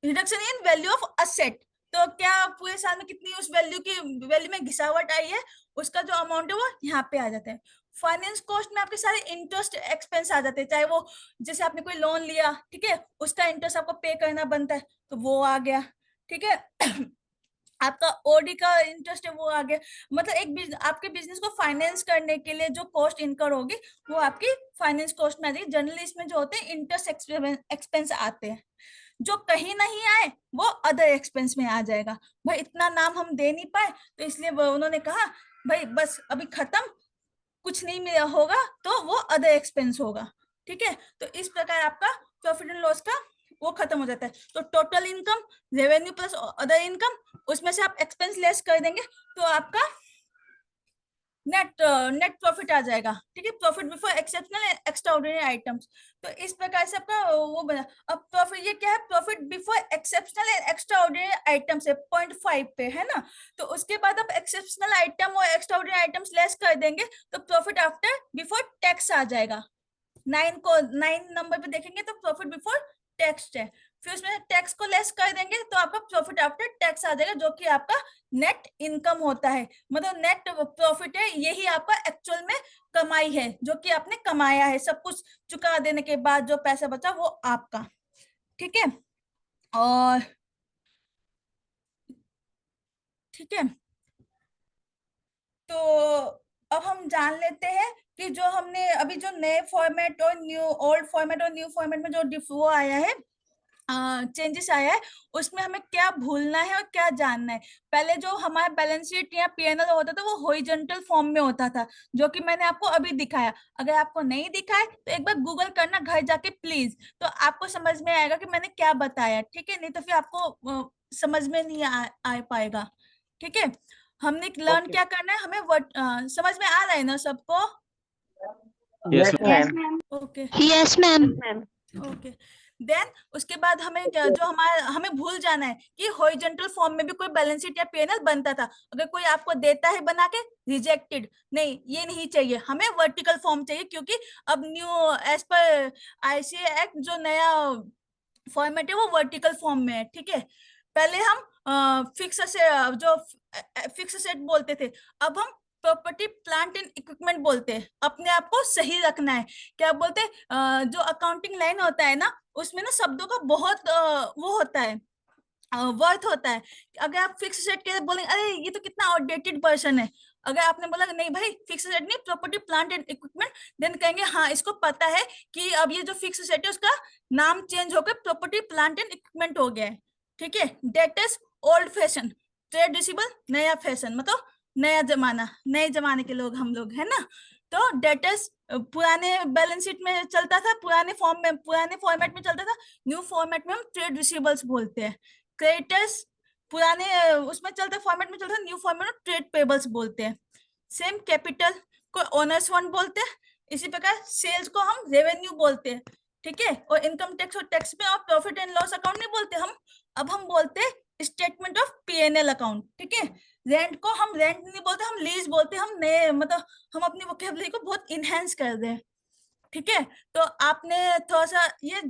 reduction in value of asset. तो क्या पूरे साल में कितनी उस वैल्यू में घिसावट आई है, उसका जो अमाउंट है वो यहाँ पे आ जाता है। फाइनेंस कॉस्ट में आपके सारे इंटरेस्ट एक्सपेंस आ जाते हैं, चाहे वो जैसे आपने कोई लोन लिया, ठीक है, उसका इंटरेस्ट आपको पे करना बनता है, तो वो आ गया। ठीक है। आपका ओडी का इंटरेस्ट है वो आ गया। मतलब आपके बिजनेस को फाइनेंस करने के लिए जो कॉस्ट इनकर होगी वो आपकी फाइनेंस कॉस्ट में आ जाएगी। जनरली इसमें जो होते हैं इंटरेस्ट एक्सपेंस आते हैं। जो कहीं नहीं आए वो अदर एक्सपेंस में आ जाएगा। भाई इतना नाम हम दे नहीं पाए, तो इसलिए उन्होंने कहा भाई बस अभी खत्म, कुछ नहीं मिला होगा तो वो अदर एक्सपेंस होगा। ठीक है। तो इस प्रकार आपका प्रॉफिट एंड लॉस का वो खत्म हो जाता है। तो total income, revenue plus other income, उसमें से आप एक्सपेंस लेस कर देंगे तो आपका नेट प्रॉफिट आ जाएगा। ठीक है। Profit before exceptional and extraordinary items. तो इस प्रकार से आपका वो बना। अब प्रॉफिट ये क्या है, profit before exceptional and extraordinary items है 0.5 पे, है ना। तो उसके बाद आप एक्सेप्शनल आइटम और एक्स्ट्राऑर्डिनरी आइटम्स लेस कर देंगे तो प्रॉफिट आफ्टर बिफोर टैक्स आ जाएगा। 9 नंबर पे देखेंगे तो प्रॉफिट बिफोर टैक्स है। फिर उसमें टैक्स को लेस कर देंगे तो आपका प्रॉफिट आफ्टर टैक्स आ जाएगा, जो कि आपका नेट इनकम होता है। मतलब नेट प्रॉफिट है, यही आपका एक्चुअल में कमाई है, जो कि आपने कमाया है। सब कुछ चुका देने के बाद जो पैसा बचा वो आपका। ठीक है। और ठीक है, तो अब हम जान लेते हैं कि जो हमने अभी जो नए फॉर्मेट और ओल्ड फॉर्मेट और न्यू फॉर्मेट में जो वो आया है, चेंजेस आया है, उसमें हमें क्या भूलना है और क्या जानना है। पहले जो हमारा बैलेंस शीट या पीएनएल होता था वो हॉरिजॉन्टल फॉर्म में होता था, जो कि मैंने आपको अभी दिखाया। अगर आपको नहीं दिखा है तो एक बार गूगल करना घर जाके प्लीज, तो आपको समझ में आएगा कि मैंने क्या बताया। ठीक है। नहीं तो फिर आपको समझ में नहीं आ पाएगा। ठीक है। हमने लर्न क्या करना है, हमें समझ में आ रहा है ना सबको? Yes, ma'am. Okay. Yes ma'am. Okay. Then उसके बाद हमें जो हमें भूल जाना है कि हॉरिजॉन्टल फॉर्म में भी कोई बैलेंस शीट या पीएनएल बनता था। अगर कोई आपको देता है बना के, रिजेक्टेड, नहीं ये नहीं चाहिए, हमें वर्टिकल फॉर्म चाहिए, क्योंकि अब new as per ICA act जो नया फॉर्मेट है वो वर्टिकल फॉर्म में है। ठीक है। पहले हम फिक्स सेट बोलते थे, अब हम प्रॉपर्टी प्लांट एंड इक्विपमेंट बोलते हैं। अपने आप को सही रखना है। क्या बोलते हैं, जो अकाउंटिंग लाइन होता है ना, उसमें ना शब्दों का बहुत वो होता है, वर्थ होता है। अगर आप फिक्स सेट के बोलेंगे अरे ये तो कितना आउटडेटेड पर्सन है, अगर आपने बोला नहीं भाई फिक्स सेट नहीं, property plant and equipment, then कहेंगे हाँ इसको पता है कि अब ये जो फिक्स सेट है उसका नाम चेंज होकर प्रॉपर्टी प्लांट एंड इक्विपमेंट हो गया है। ठीक है। Debtors old fashion, trade receivable नया फैशन, मतलब नया जमाना, नए जमाने के लोग हम लोग है ना। तो डेटर्स पुराने बैलेंस शीट में चलता था, पुराने फॉर्मेट में चलता था। न्यू फॉर्मेट में हम ट्रेड रिसीबल्स बोलते हैं। क्रेडिटर्स पुराने उसमें चलते फॉर्मेट में चलता है, न्यू फॉर्मेट में ट्रेड पेबल्स बोलते हैं। सेम कैपिटल को ओनर्स फंड बोलते हैं। इसी प्रकार सेल्स को हम रेवेन्यू बोलते हैं। ठीक है। और इनकम टैक्स और टैक्स में और प्रॉफिट एंड लॉस अकाउंट नहीं बोलते हम, अब हम बोलते हैं स्टेटमेंट ऑफ पीएनएल अकाउंट। ठीक है। रेंट को हम रेंट नहीं बोलते, हम लीज बोलते हैं। हम नए मतलब हम अपनी वोकैबुलरी को बहुत इनहेंस कर दें। ठीक है। तो आपने थोड़ा सा ये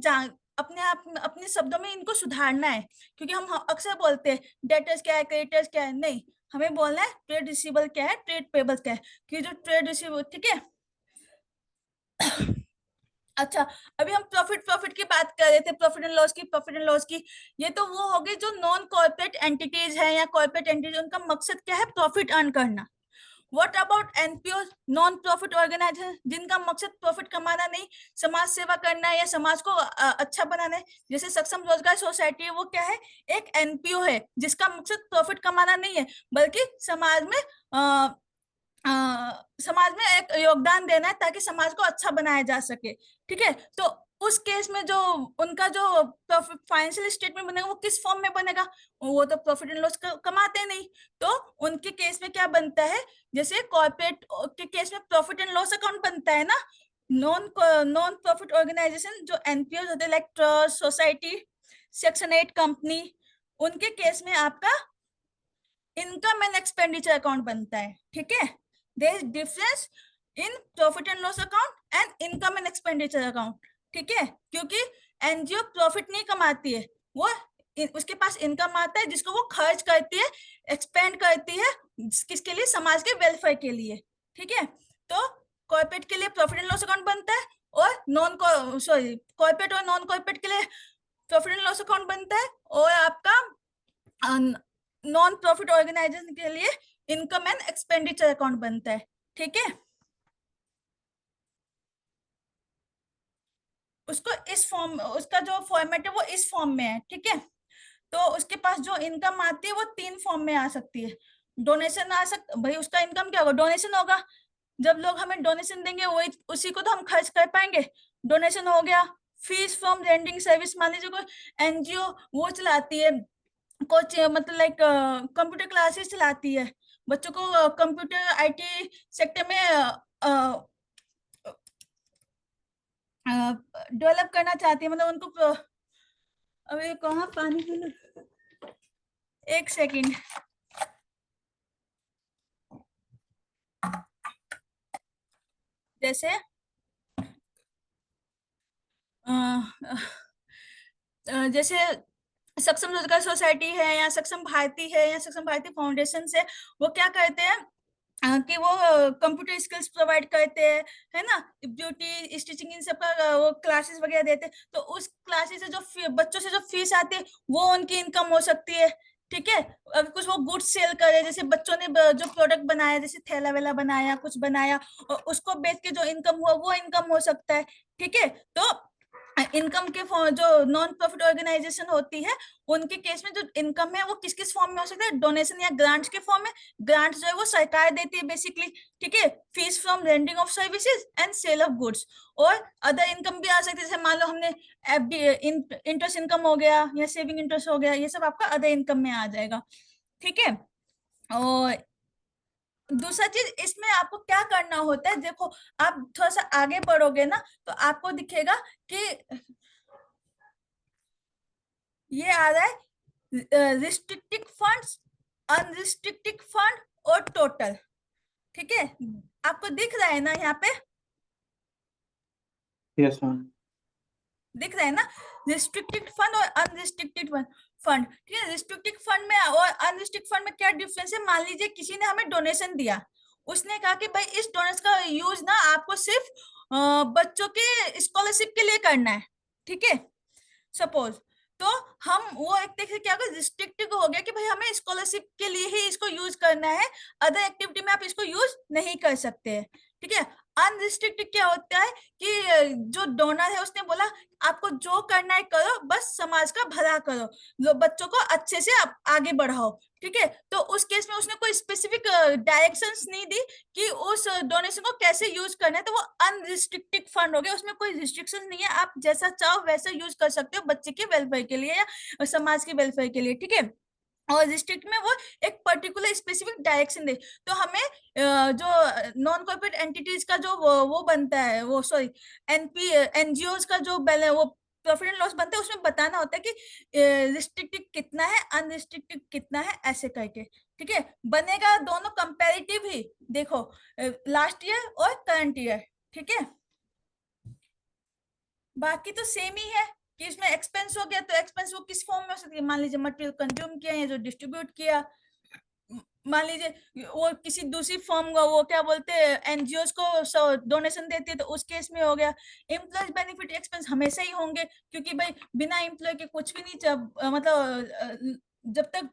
अपने शब्दों में इनको सुधारना है, क्योंकि हम अक्सर बोलते हैं डेटर्स क्या है, क्रेडिटर्स क्या है, नहीं, हमें बोलना है ट्रेड रिसीवेबल क्या है, ट्रेड पेबल क्या है। कि जो ट्रेड रिसीवेबल, ठीक है। अच्छा, अभी हम प्रॉफिट की बात कर रहे थे, प्रॉफिट एंड लॉस की। ये तो वो हो गई जो नॉन कॉर्पोरेट एंटिटीज है या कॉर्पोरेट एंटिटीज, उनका मकसद क्या है, प्रॉफिट अर्न करना। What about NPO, non profit organisation, जिनका मकसद प्रॉफिट कमाना नहीं, समाज सेवा करना है या समाज को अच्छा बनाना है, जैसे सक्षम रोजगार सोसाइटी है, वो क्या है, एक एनपीओ है जिसका मकसद प्रॉफिट कमाना नहीं है, बल्कि समाज में एक योगदान देना है ताकि समाज को अच्छा बनाया जा सके। ठीक है, तो उस केस में जो उनका जो फाइनेंशियल स्टेटमेंट बनेगा वो किस फॉर्म में बनेगा, वो तो प्रॉफिट एंड लॉस कमाते नहीं, तो उनके केस में क्या बनता है, जैसे कॉर्पोरेट के केस में प्रॉफिट एंड लॉस अकाउंट बनता है ना, नॉन प्रॉफिट ऑर्गेनाइजेशन जो एनपीओ होते हैं like trust, society, section 8 company, उनके केस में आपका इनकम एंड एक्सपेंडिचर अकाउंट बनता है। ठीक है, there is difference in profit and loss account and income and expenditure account. ठीक है, क्योंकि एनजीओ प्रॉफिट नहीं कमाती है, वो उसके पास इनकम आता है जिसको वो खर्च करती है, एक्सपेंड करती है, किसके लिए, समाज के वेलफेयर के लिए। ठीक है, तो कॉर्पोरेट के लिए प्रॉफिट एंड लॉस अकाउंट बनता है, और कॉर्पोरेट और नॉन कॉर्पोरेट के लिए प्रॉफिट एंड लॉस अकाउंट बनता है, और आपका नॉन प्रॉफिट ऑर्गेनाइजेशन के लिए इनकम एंड एक्सपेंडिचर अकाउंट बनता है। ठीक है, उसको इस फॉर्म, उसका जो फॉर्मेट है वो इस फॉर्म में है। ठीक है, तो उसके पास जो इनकम आती है वो 3 फॉर्म में आ सकती है। डोनेशन आ सकता, भाई उसका इनकम क्या होगा, डोनेशन होगा, जब लोग हमें डोनेशन देंगे वही उसी को तो हम खर्च कर पाएंगे, डोनेशन हो गया। फीस फ्रॉम रेंडिंग सर्विस, मान लीजिए कोई एनजीओ वो चलाती है कुछ, मतलब लाइक कंप्यूटर क्लासेस चलाती है, बच्चों को कंप्यूटर आईटी सेक्टर में डेवलप करना चाहती है, मतलब उनको अभी कहाँ पानी पी लो, 1 सेकेंड। जैसे जैसे सक्षम रोजगार सोसाइटी है या सक्षम भारती है या सक्षम भारती फाउंडेशन से, वो क्या करते हैं कि वो कंप्यूटर स्किल्स प्रोवाइड करते हैं, है ना, ब्यूटी, स्टिचिंग, इन सब का वो क्लासेस वगैरह देते हैं, तो उस क्लासेस से जो बच्चों से जो फीस आती है वो उनकी इनकम हो सकती है। ठीक है, अगर कुछ वो गुड्स सेल करे, जैसे बच्चों ने जो प्रोडक्ट बनाया, जैसे थैला वेला बनाया, कुछ बनाया, और उसको बेच के जो इनकम हुआ वो इनकम हो सकता है। ठीक है, तो इनकम के जो नॉन प्रॉफिट ऑर्गेनाइजेशन होती है उनके केस में जो इनकम है वो किस किस फॉर्म में हो सकता है, डोनेशन या ग्रांट्स के फॉर्म में। ग्रांट्स जो है वो सरकार देती है बेसिकली। ठीक है, fees from rendering of services and sale of goods, और अदर इनकम भी आ सकती है, जैसे मान लो हमने एफडी इंटरेस्ट इनकम हो गया या सेविंग इंटरेस्ट हो गया, ये सब आपका अदर इनकम में आ जाएगा। ठीक है, और दूसरा चीज इसमें आपको क्या करना होता है, देखो आप थोड़ा सा आगे बढ़ोगे ना तो आपको दिखेगा कि ये आ रहा है रिस्ट्रिक्टेड फंड्स, अनरिस्ट्रिक्टेड फंड और टोटल। ठीक है, आपको दिख रहा है ना यहाँ पे, Yes, ma'am. दिख रहा है ना, रिस्ट्रिक्टेड फंड और अनरिस्ट्रिक्टेड फंड। ठीक है, रिस्ट्रिक्टेड फंड में और अनरिस्ट्रिक्टेड फंड में क्या डिफरेंस है, मान लीजिए किसी ने हमें डोनेशन दिया, उसने कहा कि भाई इस डोनेशन का यूज ना आपको सिर्फ बच्चों के स्कॉलरशिप के लिए करना है। ठीक है, सपोज, तो हम वो एक तरह से क्या होगा, रिस्ट्रिक्टेड हो गया कि भाई हमें स्कॉलरशिप के लिए ही इसको यूज करना है, अदर एक्टिविटी में आप इसको यूज नहीं कर सकते हैं। ठीक है, अनरिस्ट्रिक्टेड क्या होता है कि जो डोनर है उसने बोला आपको जो करना है करो, बस समाज का भला करो, बच्चों को अच्छे से आप आगे बढ़ाओ। ठीक है, तो उस केस में उसने कोई स्पेसिफिक डायरेक्शंस नहीं दी कि उस डोनेशन को कैसे यूज करना है, तो वो अनरिस्ट्रिक्टेड फंड हो गया, उसमें कोई रिस्ट्रिक्शन नहीं है, आप जैसा चाहो वैसा यूज कर सकते हो बच्चे के वेलफेयर के लिए या समाज के वेलफेयर के लिए। ठीक है, और डिस्ट्रिक्ट में वो एक पर्टिकुलर स्पेसिफिक डायरेक्शन दे, तो हमें जो नॉन कॉर्पोरेट एंटिटीज का जो वो बनता है, वो सॉरी एनजीओ का जो वो प्रॉफिट एंड लॉस बनता है, उसमें बताना होता है कि रिस्ट्रिक्टेड कितना है, अनरिस्ट्रिक्टेड कितना है, ऐसे करके। ठीक है, बनेगा दोनों कंपैरेटिव ही, देखो लास्ट ईयर और करंट ईयर। ठीक है, बाकी तो सेम ही है कि इसमें एक्सपेंस हो गया तो एक्सपेंस वो किस फॉर्म में हो सकती है, मान लीजिए मटेरियल कंज्यूम किया या जो डिस्ट्रीब्यूट किया, मान लीजिए वो किसी दूसरी फॉर्म का वो क्या बोलते हैं एनजीओ को डोनेशन देती है तो उस केस में हो गया। एम्प्लॉय बेनिफिट एक्सपेंस हमेशा ही होंगे, क्योंकि भाई बिना एम्प्लॉय के कुछ भी नहीं मतलब जब तक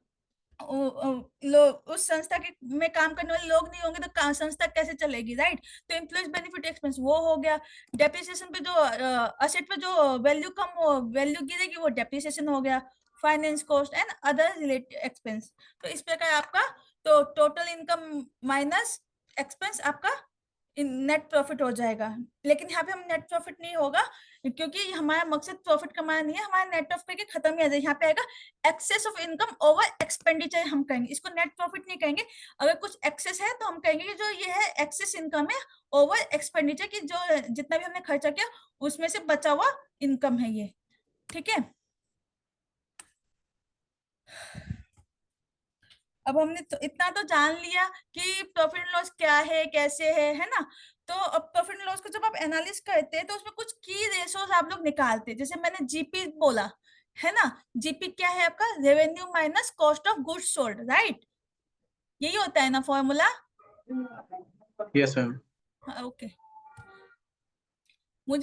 उस संस्था के में काम करने वाले लोग नहीं होंगे तो संस्था कैसे चलेगी, राइट? तो एम्प्लॉइज बेनिफिट एक्सपेंस वो हो गया। डेप्रिसिएशन पे जो असेट पे जो वैल्यू गिरेगी वो डेप्रिसिएशन हो गया। Finance cost and other related expense. तो इस प्रकार आपका तो टोटल इनकम माइनस एक्सपेंस आपका नेट प्रॉफिट हो जाएगा। लेकिन यहाँ पे हम नेट प्रॉफिट नहीं होगा क्योंकि हमारा मकसद प्रॉफिट कमाना नहीं है, हमारा नेट प्रॉफिट करके खत्म ही आ जाएगा। यहाँ पे आएगा excess of income over expenditure, हम कहेंगे इसको नेट प्रॉफिट नहीं कहेंगे। अगर कुछ एक्सेस है तो हम कहेंगे कि जो ये है एक्सेस इनकम है ओवर एक्सपेंडिचर, की जो जितना भी हमने खर्चा किया उसमें से बचा हुआ इनकम है ये, ठीक है। अब हमने तो इतना तो जान लिया कि प्रॉफिट एंड लॉस क्या है, कैसे है ना। तो अब प्रॉफिट एंड लॉस को जब आप एनालिसिस करते हैं तो उसमें कुछ की रेशोज आप लोग निकालते हैं। जैसे मैंने जीपी बोला है ना, जीपी क्या है आपका? Revenue minus cost of goods sold, right? यही होता है ना फॉर्मूला? Yes, ma'am. ओके।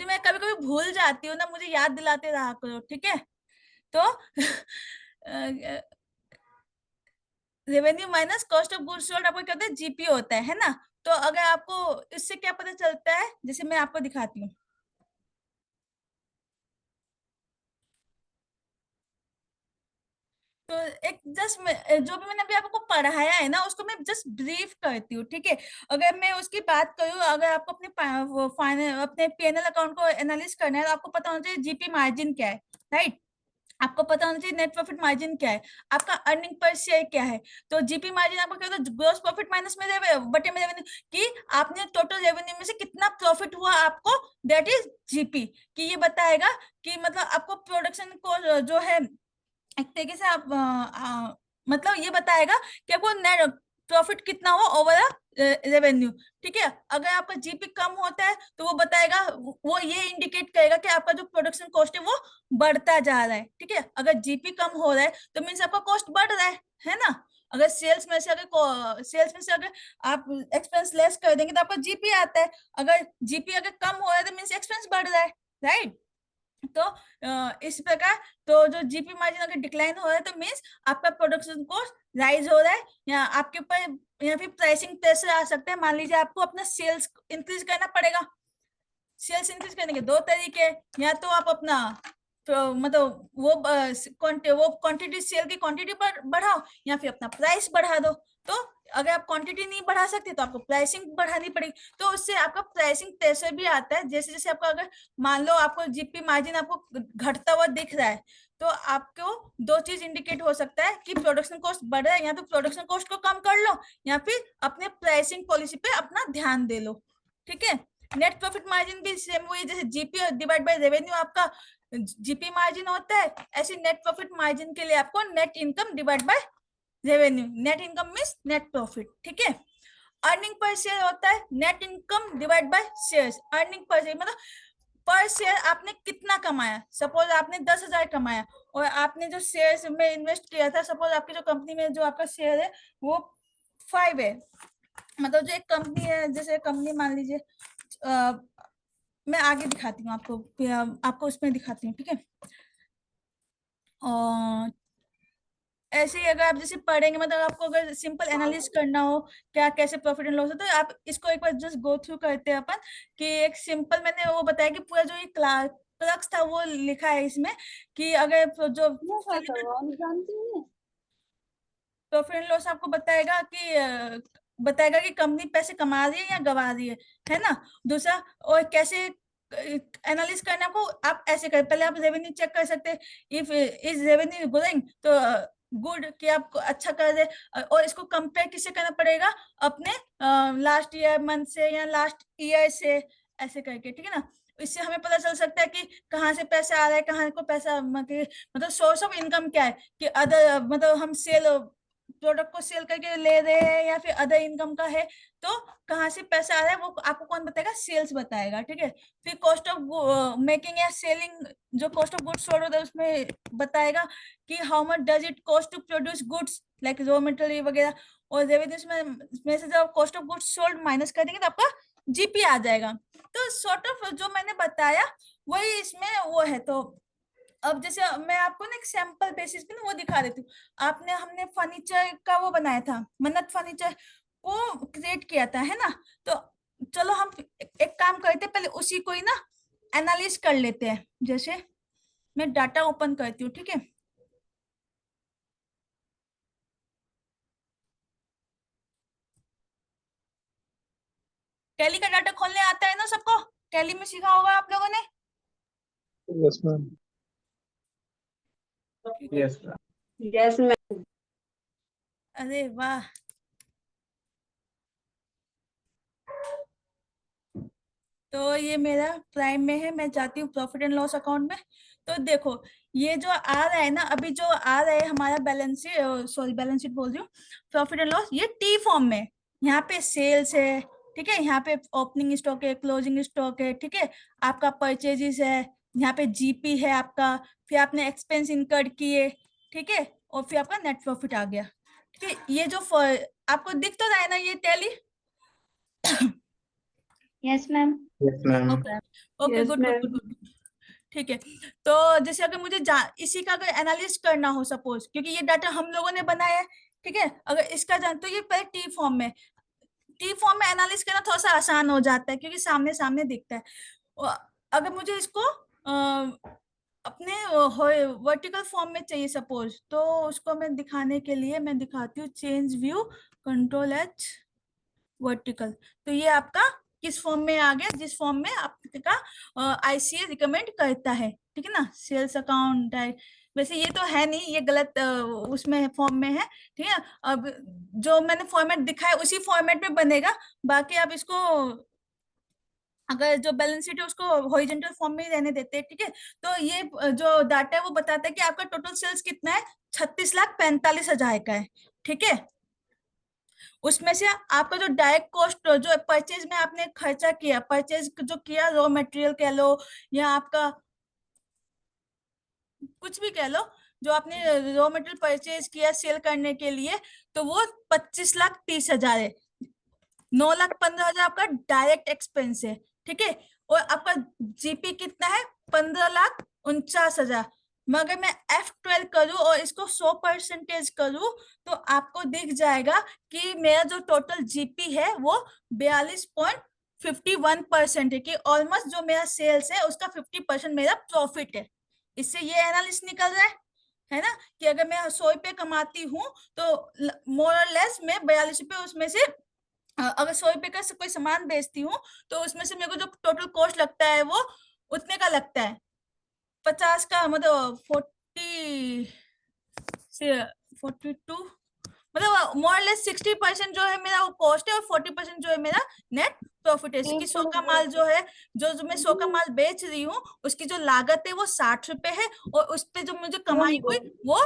मैं कभी कभी भूल जाती हूँ ना, मुझे याद दिलाते रहा करो, ठीक है। तो revenue minus cost of goods sold आपको कहते हैं जीपी होता है ना। तो अगर आपको इससे क्या पता चलता है, जैसे मैं आपको दिखाती हूँ। तो एक जस्ट जो भी मैंने अभी आपको पढ़ाया है ना उसको मैं जस्ट ब्रीफ करती हूँ, ठीक है। अगर मैं उसकी बात करूँ, अगर आपको अपने पीएनएल अकाउंट को एनालिसिस करना है तो आपको पता होना चाहिए जीपी मार्जिन क्या है, राइट? आपको पता होना चाहिए नेट प्रॉफिट मार्जिन क्या है, आपका अर्निंग पर शेयर क्या है। तो जीपी मार्जिन आपको क्या होता है? ग्रॉस प्रॉफिट माइनस में बटे में रेवेन्यू, कि आपने टोटल रेवेन्यू में से कितना प्रॉफिट हुआ आपको, दैट इज जीपी। कि ये बताएगा कि मतलब आपको प्रोडक्शन को जो है एक तरीके से आप मतलब ये बताएगा कि आपको नेट प्रॉफिट कितना हो ओवर रेवेन्यू, ठीक है। अगर आपका जीपी कम होता है तो वो बताएगा, वो ये इंडिकेट करेगा कि आपका जो प्रोडक्शन कॉस्ट है वो बढ़ता जा रहा है, ठीक है। अगर जीपी कम हो रहा है तो मीन्स आपका कॉस्ट बढ़ रहा है ना। अगर सेल्स में से अगर आप एक्सपेंस लेस कर देंगे तो आपका जीपी आता है। अगर जीपी अगर कम हो रहा है तो मीन्स एक्सपेंस बढ़ रहा है, राइट? तो इस प्रकार तो जो जीपी मार्जिन अगर डिक्लाइन हो रहा है तो मीन्स आपका प्रोडक्शन कॉस्ट राइज हो रहा है, या आपके ऊपर या फिर प्राइसिंग प्रेशर आ सकता है। मान लीजिए आपको अपना सेल्स इंक्रीज करना पड़ेगा। सेल्स इंक्रीज करने के दो तरीके, या तो आप अपना तो मतलब वो क्वांटिटी सेल की क्वांटिटी बढ़ाओ या फिर अपना प्राइस बढ़ा दो। तो अगर आप क्वांटिटी नहीं बढ़ा सकते तो आपको प्राइसिंग बढ़ानी पड़ेगी, तो उससे आपका प्राइसिंग प्रेशर भी आता है। जैसे जैसे आपका अगर मान लो आपको जीपी मार्जिन आपको घटता हुआ दिख रहा है तो आपको दो चीज इंडिकेट हो सकता है कि प्रोडक्शन कॉस्ट बढ़ रहा है, या तो प्रोडक्शन कॉस्ट को कम कर लो या फिर अपने प्राइसिंग पॉलिसी पे अपना ध्यान दे लो, ठीक है। नेट प्रॉफिट मार्जिन भी सेम वही, जैसे जीपी डिवाइड बाय रेवेन्यू आपका जीपी मार्जिन होता है, ऐसे नेट प्रॉफिट मार्जिन के लिए आपको net income divide by revenue, net income means net profit, ठीक है। अर्निंग पर शेयर होता है net income divide by shares. Earning per share मतलब पर शेयर आपने कितना कमाया। सपोज आपने 10,000 कमाया और आपने जो शेयर्स में इन्वेस्ट किया था, सपोज आपकी जो कंपनी में जो आपका शेयर है वो 5 है, मतलब जो एक कंपनी है, जैसे कंपनी मान लीजिए मैं आगे दिखाती हूँ आपको उसमें दिखाती हूँ, ठीक है। और ऐसे ही अगर आप जैसे पढ़ेंगे, मतलब आपको अगर सिंपल एनालिसिस करना हो क्या कैसे प्रॉफिट एंड लॉस होता है, आप इसको एक बार जस्ट गो थ्रू करते हैं अपन। कि एक सिंपल मैंने वो बताया कि पूरा जो ये क्लक्स था वो लिखा है इसमें, कि अगर जो प्रॉफिट एंड लॉस आपको बताएगा कि कंपनी पैसे कमा रही है या गवा रही है ना। दूसरा, और कैसे एनालिसिस करना आपको, आप ऐसे कर, पहले आप रेवेन्यू चेक कर सकते हैं। इफ इज रेवेन्यू ग्रोइंग तो गुड, कि आप अच्छा कर रहे, और इसको कंपेयर किससे करना पड़ेगा? अपने लास्ट ईयर मंथ से या लास्ट ईयर से, ऐसे करके, ठीक है ना। इससे हमें पता चल सकता है कि कहाँ से पैसा आ रहा है, कहाँ को पैसा, मतलब सोर्स ऑफ इनकम क्या है, कि अदर मतलब हम प्रोडक्ट को सेल करके ले रहे हैं या फिर अदर इनकम का है, तो कहाँ से पैसा आ रहा है वो आपको कौन बताएगा? सेल्स बताएगा, ठीक है। फिर कॉस्ट ऑफ मेकिंग या सेलिंग, जो कॉस्ट ऑफ गुड्स सोल्ड होता है उसमें बताएगा कि how much does it cost to produce goods like raw material वगैरह। और रेवेन्यू में से जब cost of goods sold minus कर देंगे तो आपका जीपी आ जाएगा। तो सॉर्ट ऑफ जो मैंने बताया वही इसमें वो है। तो अब जैसे मैं आपको ना एक सैंपल बेसिस पे ना वो दिखा देती हूँ। हमने फर्नीचर का वो बनाया था, मन्नत फर्नीचर को क्रिएट किया था, है ना। तो चलो हम एक काम करते हैं, पहले उसी को ही ना एनालिस कर लेते हैं। जैसे मैं डाटा ओपन करती हूँ, ठीक है। टैली का डाटा खोलने आता है ना सबको? टैली में सीखा होगा आप लोगों ने। Yes ma'am. Yes. Yes, ma'am. अरे वाह, तो ये मेरा प्राइम में है। मैं जाती हूँ प्रॉफिट एंड लॉस अकाउंट में। तो देखो ये जो आ रहा है ना, अभी जो आ रहा है हमारा balance sheet, sorry balance sheet बोल रही हूँ, प्रॉफिट एंड लॉस, ये टी फॉर्म में। यहाँ पे सेल्स है, ठीक है, यहाँ पे ओपनिंग स्टॉक है, क्लोजिंग स्टॉक है, ठीक है, आपका परचेजेस है, यहाँ पे जीपी है आपका, फिर आपने एक्सपेंस इनकर्ड किए, ठीक है, और फिर आपका नेट प्रॉफिट आ गया। ठीक है, ये जो आपको दिख तो रहा है ना ये tally. Yes, ma'am. Yes, ma'am. Okay okay, Yes, good good ma'am. Good good, ठीक है। तो जैसे अगर मुझे इसी का अगर एनालिसिस करना हो सपोज, क्योंकि ये डाटा हम लोगों ने बनाया है, ठीक है, अगर इसका जान तो ये पहले टी फॉर्म में, टी फॉर्म में एनालिसिस करना थोड़ा सा आसान हो जाता है क्योंकि सामने सामने दिखता है। अगर मुझे इसको अपने वर्टिकल फॉर्म में चाहिए सपोज, तो उसको मैं दिखाने के लिए मैं दिखाती हूँ change view, control H, vertical. तो ये आपका किस फॉर्म में आ गया, जिस फॉर्म में आपका आईसीए रिकमेंड करता है, ठीक है ना, सेल्स अकाउंट। वैसे ये तो है नहीं, ये गलत उसमें फॉर्म में है, ठीक है। अब जो मैंने फॉर्मेट दिखाया उसी फॉर्मेट में बनेगा, बाकी आप इसको अगर जो बैलेंस शीट है उसको हॉरिजॉन्टल फॉर्म में ही रहने देते हैं, ठीक है। तो ये जो डाटा है वो बताता है कि आपका टोटल सेल्स कितना है, 36,45,000 का है, ठीक है। उसमें से आपका जो डायरेक्ट कॉस्ट, जो परचेज में आपने खर्चा किया, परचेज जो किया, रॉ मटेरियल कह लो या आपका कुछ भी कह लो, जो आपने रॉ मटेरियल परचेज किया सेल करने के लिए, तो वो 25,30,000 है। 9,15,000 आपका डायरेक्ट एक्सपेंस है, ठीक है। और आपका जीपी कितना है, 15,49,000। मगर मैं F12 करूं और इसको 100% करूं, तो आपको दिख जाएगा कि मेरा जो टोटल जीपी है वो 42.51% है, कि ऑलमोस्ट जो मेरा सेल्स है उसका 50% मेरा प्रॉफिट है। इससे ये एनालिसिस निकल रहा है ना, कि अगर मैं 100 रुपये कमाती हूँ तो मोर और लेस मैं 42 रुपये उसमें से, अगर 100 रुपये का कोई सामान बेचती हूँ तो उसमें से मेरे को जो टोटल कॉस्ट लगता है वो उतने का लगता है, 50 का, मतलब 42, मतलब मोर लेस 60% जो है मेरा वो कॉस्ट है और 40% जो है मेरा नेट प्रॉफिट है। इसकी 100 का माल जो है, जो मैं 100 का माल बेच रही हूँ, उसकी जो लागत है वो 60 रुपए है, और उस पे जो मुझे कमाई हुई वो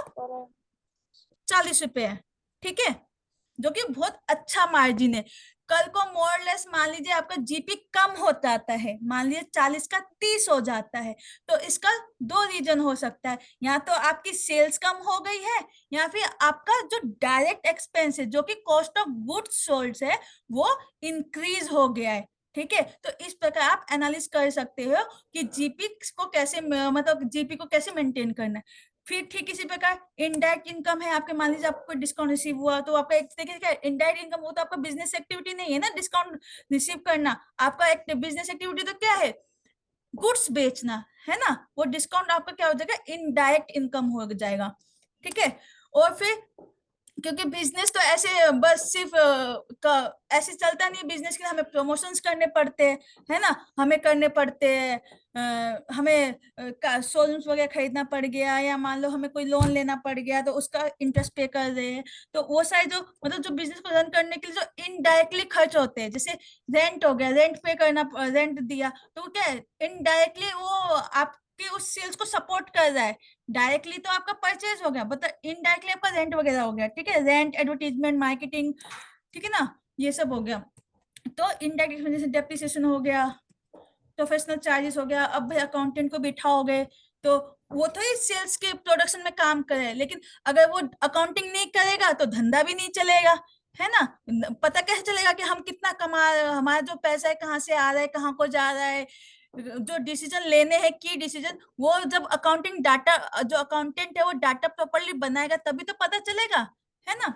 40 रुपए है, ठीक है, जो कि बहुत अच्छा मार्जिन है। कल को मोर लेस मान लीजिए आपका जीपी कम हो जाता है, मान लीजिए 40 का 30 हो जाता है, तो इसका दो रीजन हो सकता है, या तो आपकी सेल्स कम हो गई है, या फिर आपका जो डायरेक्ट एक्सपेंस है, जो कि कॉस्ट ऑफ गुड्स सोल्ड है, वो इंक्रीज हो गया है, ठीक है। तो इस प्रकार आप एनालिसिस कर सकते हो कि जीपी को कैसे, मतलब जीपी को कैसे मेंटेन करना है। फिर ठीक इसी प्रकार इनडायरेक्ट इनकम है आपके, मान लीजिए आपको डिस्काउंट रिसीव हुआ, तो आपका एक तरीके से इनडायरेक्ट इनकम, वो तो आपका बिजनेस एक्टिविटी नहीं है ना डिस्काउंट रिसीव करना, आपका एक बिजनेस एक्टिविटी तो क्या है, गुड्स बेचना, है ना। वो डिस्काउंट आपका क्या हो जाएगा, इनडायरेक्ट इनकम हो जाएगा, ठीक है। और फिर क्योंकि बिजनेस तो ऐसे बस सिर्फ ऐसे चलता नहीं, बिजनेस के लिए हमें प्रमोशंस करने पड़ते हैं, है ना, हमें करने पड़ते हैं, हमें शोरूम्स वगैरह खरीदना पड़ गया, या मान लो हमें कोई लोन लेना पड़ गया तो उसका इंटरेस्ट पे कर रहे हैं। तो वो सारे जो, मतलब जो बिजनेस को रन करने के लिए जो इनडायरेक्टली खर्च होते हैं, जैसे रेंट हो गया, रेंट पे करना, रेंट दिया, तो क्या है, इनडायरेक्टली वो आपके उस सेल्स को सपोर्ट कर रहा है। डायरेक्टली तो आपका परचेज हो गया, मतलब इनडायरेक्टली आपका रेंट वगैरह हो गया, ठीक है, रेंट, एडवर्टीजमेंट, मार्केटिंग, ठीक है ना, ये सब हो गया। तो इनडायरेक्ट जैसे डेप्रिसिएशन हो गया, प्रोफेशनल चार्जेस हो गया, अब अकाउंटेंट को बिठाओगे तो वो तो ही सेल्स के प्रोडक्शन में काम करे, लेकिन अगर वो अकाउंटिंग नहीं करेगा तो धंधा भी नहीं चलेगा, है ना। पता कैसे चलेगा कि हम कितना कमा रहे हैं, हमारा जो पैसा है कहाँ से आ रहा है, कहाँ को जा रहा है, जो डिसीजन लेने हैं की डिसीजन, वो जब अकाउंटिंग डाटा, जो अकाउंटेंट है वो डाटा प्रॉपरली बनाएगा तभी तो पता चलेगा, है ना।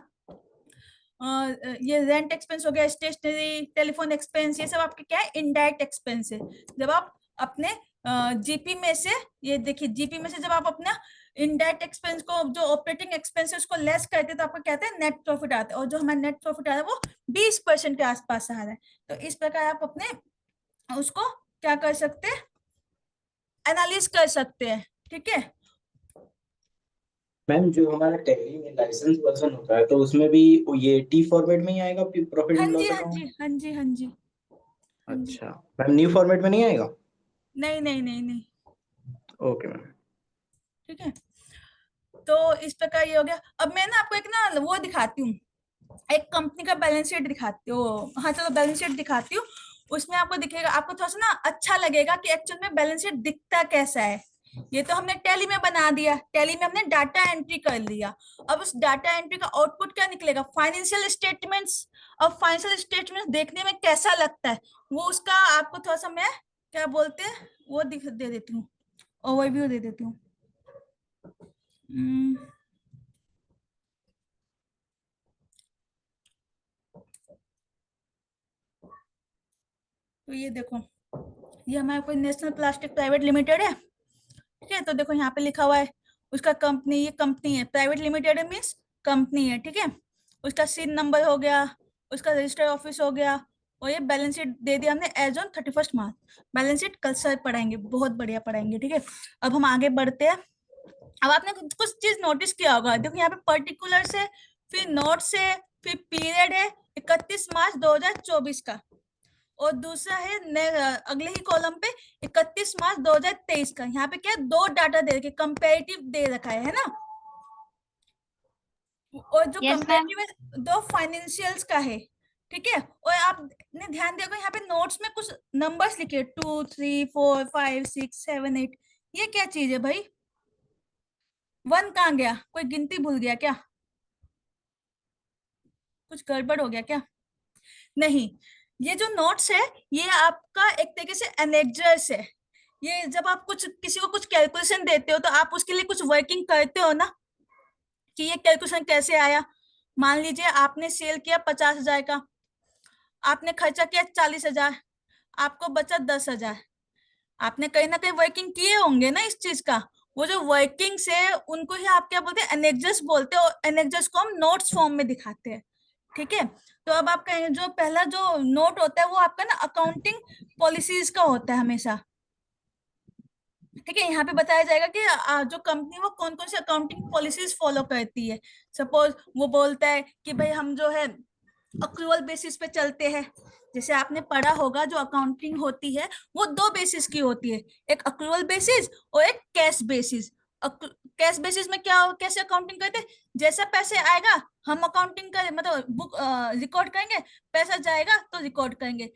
ये रेंट एक्सपेंस हो गया, स्टेशनरी, टेलीफोन एक्सपेंस, ये सब आपके क्या है, इनडायरेक्ट एक्सपेंस है। जब आप अपने जीपी में से, ये देखिए जीपी में से जब आप अपना इनडायरेक्ट एक्सपेंस को, जो ऑपरेटिंग एक्सपेंस है उसको लेस करते हैं तो आपको कहते हैं नेट प्रॉफिट आता है, और जो हमारा नेट प्रॉफिट आ रहा है वो 20% के आसपास आ रहा है। तो इस प्रकार आप अपने उसको क्या कर सकते हैं, एनालिस कर सकते हैं, ठीक है। मैम जो हमारा टैली में लाइसेंस वर्जन होता है तो उसमें भी ये टी फॉर्मेट में ही आएगा प्रॉफिट हाँ एंड जी लॉस हाँ अकाउंट? जी हाँ जी हाँ जी हाँ जी। अच्छा मैम, न्यू फॉर्मेट में नहीं आएगा? नहीं नहीं नहीं नहीं, ओके मैम। ठीक है। तो इस प्रकार ये हो गया। अब मैं ना आपको एक ना वो दिखाती हूँ, एक कंपनी का बैलेंस शीट दिखाती हूँ। हाँ चलो बैलेंस शीट दिखाती हूँ, उसमें आपको दिखेगा, आपको थोड़ा सा ना अच्छा लगेगा कि एक्चुअल में बैलेंस शीट दिखता कैसा है। ये तो हमने टैली में बना दिया, टैली में हमने डाटा एंट्री कर लिया। अब उस डाटा एंट्री का आउटपुट क्या निकलेगा, फाइनेंशियल स्टेटमेंट्स। अब फाइनेंशियल स्टेटमेंट्स देखने में कैसा लगता है, वो उसका आपको थोड़ा सा मैं क्या बोलते हैं वो दे देती हूँ, ओवरव्यू दे देती हूँ। तो ये देखो, ये हमारा कोई नेशनल प्लास्टिक प्राइवेट लिमिटेड है, ठीक है। तो देखो यहाँ पे लिखा हुआ है उसका कंपनी, ये कंपनी है, प्राइवेट लिमिटेड मीन्स कंपनी है, ठीक है। उसका सीन नंबर हो गया, उसका रजिस्टर्ड ऑफिस हो गया, और ये बैलेंस शीट दे दिया हमने as on 31 March. Balance sheet कल सर पढ़ाएंगे, बहुत बढ़िया पढ़ाएंगे, ठीक है। अब हम आगे बढ़ते हैं। अब आपने कुछ चीज नोटिस किया होगा, देखो यहाँ पे पर्टिकुलर से, फिर नोट से, फिर पीरियड है 31 मार्च 2024 का, और दूसरा है अगले ही कॉलम पे 31 मार्च 2023 का। यहाँ पे क्या है, दो डाटा दे रखे, कंपेरेटिव दे रखा है ना। और जो कंपेरेटिव है दो फाइनेंशियल्स का है, ठीक है। और आपने ध्यान दिया यहाँ पे नोट्स में कुछ नंबर्स लिखे 2 3 4 5 6 7 8, ये क्या चीज है भाई, 1 कहाँ गया, कोई गिनती भूल गया क्या, कुछ गड़बड़ हो गया क्या? नहीं, ये जो नोट्स है ये आपका एक तरीके से एनेक्जर्स है। ये जब आप कुछ किसी को कुछ कैलकुलेशन देते हो तो आप उसके लिए कुछ वर्किंग करते हो ना, कि ये कैलकुलेशन कैसे आया। मान लीजिए आपने सेल किया 50,000 का, आपने खर्चा किया 40,000, आपको बचा 10,000। आपने कहीं ना कहीं वर्किंग किए होंगे ना इस चीज का। वो जो वर्किंग से उनको ही आप क्या बोलते हैं, एनेक्जर्स बोलते हैं, और एनेक्जर्स को हम नोट्स फॉर्म में दिखाते हैं, ठीक है। तो अब आपका जो पहला जो नोट होता है वो आपका ना अकाउंटिंग पॉलिसीज का होता है हमेशा, ठीक है। यहाँ पे बताया जाएगा कि जो कंपनी वो कौन कौन सी अकाउंटिंग पॉलिसीज फॉलो करती है। सपोज वो बोलता है कि भाई हम जो है अक्रूवल बेसिस पे चलते हैं। जैसे आपने पढ़ा होगा जो अकाउंटिंग होती है वो दो बेसिस की होती है, एक अक्रूवल बेसिस और एक कैश बेसिस। कैश बेसिस में क्या कैसे अकाउंटिंग करते हैं, जैसा पैसे आएगा हम अकाउंटिंग कर मतलब बुक रिकॉर्ड करेंगे, पैसा जाएगा तो रिकॉर्ड करेंगे,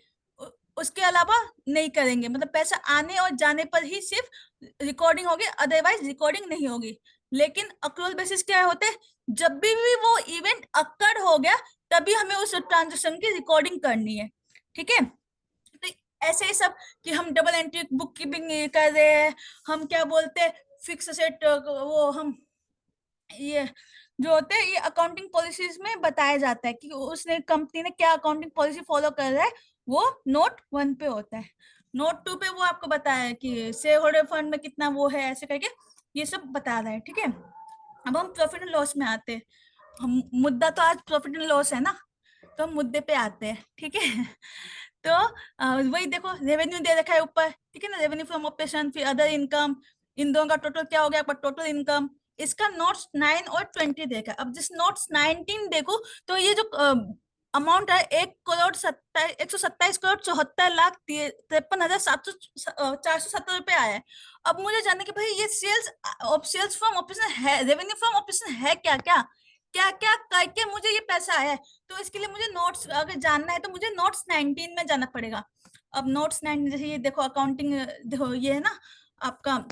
उसके अलावा नहीं करेंगे। मतलब पैसा आने और जाने पर ही सिर्फ रिकॉर्डिंग होगी, अदरवाइज रिकॉर्डिंग नहीं होगी। लेकिन अक्रूवल बेसिस क्या होते हैं, जब भी वो इवेंट अक्कर हो गया तभी हमें उस ट्रांजेक्शन की रिकॉर्डिंग करनी है, ठीक है। तो ऐसे ही सब कि हम डबल एंट्री बुक कीपिंग कर रहे हैं, हम क्या बोलते हैं फिक्स सेट, वो हम ये जो होते हैं ये अकाउंटिंग पॉलिसीज में बताया जाता है कि उसने कंपनी ने क्या अकाउंटिंग पॉलिसी फॉलो कर रहा है, वो नोट 1 पे होता है। नोट 2 पे वो आपको बताया है कि शेयर होल्डर फंड में कितना वो है, ऐसे करके ये सब बता रहा है, ठीक है। अब हम प्रॉफिट एंड लॉस में आते हैं। हम मुद्दा तो आज प्रॉफिट एंड लॉस है ना, तो हम मुद्दे पे आते हैं, ठीक है। तो वही देखो रेवेन्यू दे रखा है ऊपर, ठीक है ना, रेवेन्यू फ्रॉम ऑपरेशन, फिर अदर इनकम, इन दोनों का टोटल क्या हो गया आपका टोटल इनकम। इसका नोट्स 9 और 20 देखा। अब जिस नोट्स 19 देखो तो ये जो अमाउंट है 1,27,74,73,700 रुपए आया है। अब मुझे जानना कि भाई ये सेल्स फ्रॉम ऑपरेशन है, रेवेन्यू फ्रॉम ऑपरेशन है क्या क्या क्या क्या करके मुझे ये पैसा आया है। तो इसके लिए मुझे नोट्स अगर जानना है तो मुझे नोट्स 19 में जाना पड़ेगा। अब नोट्स 19 जैसे ये देखो अकाउंटिंग, देखो ये है ना आपका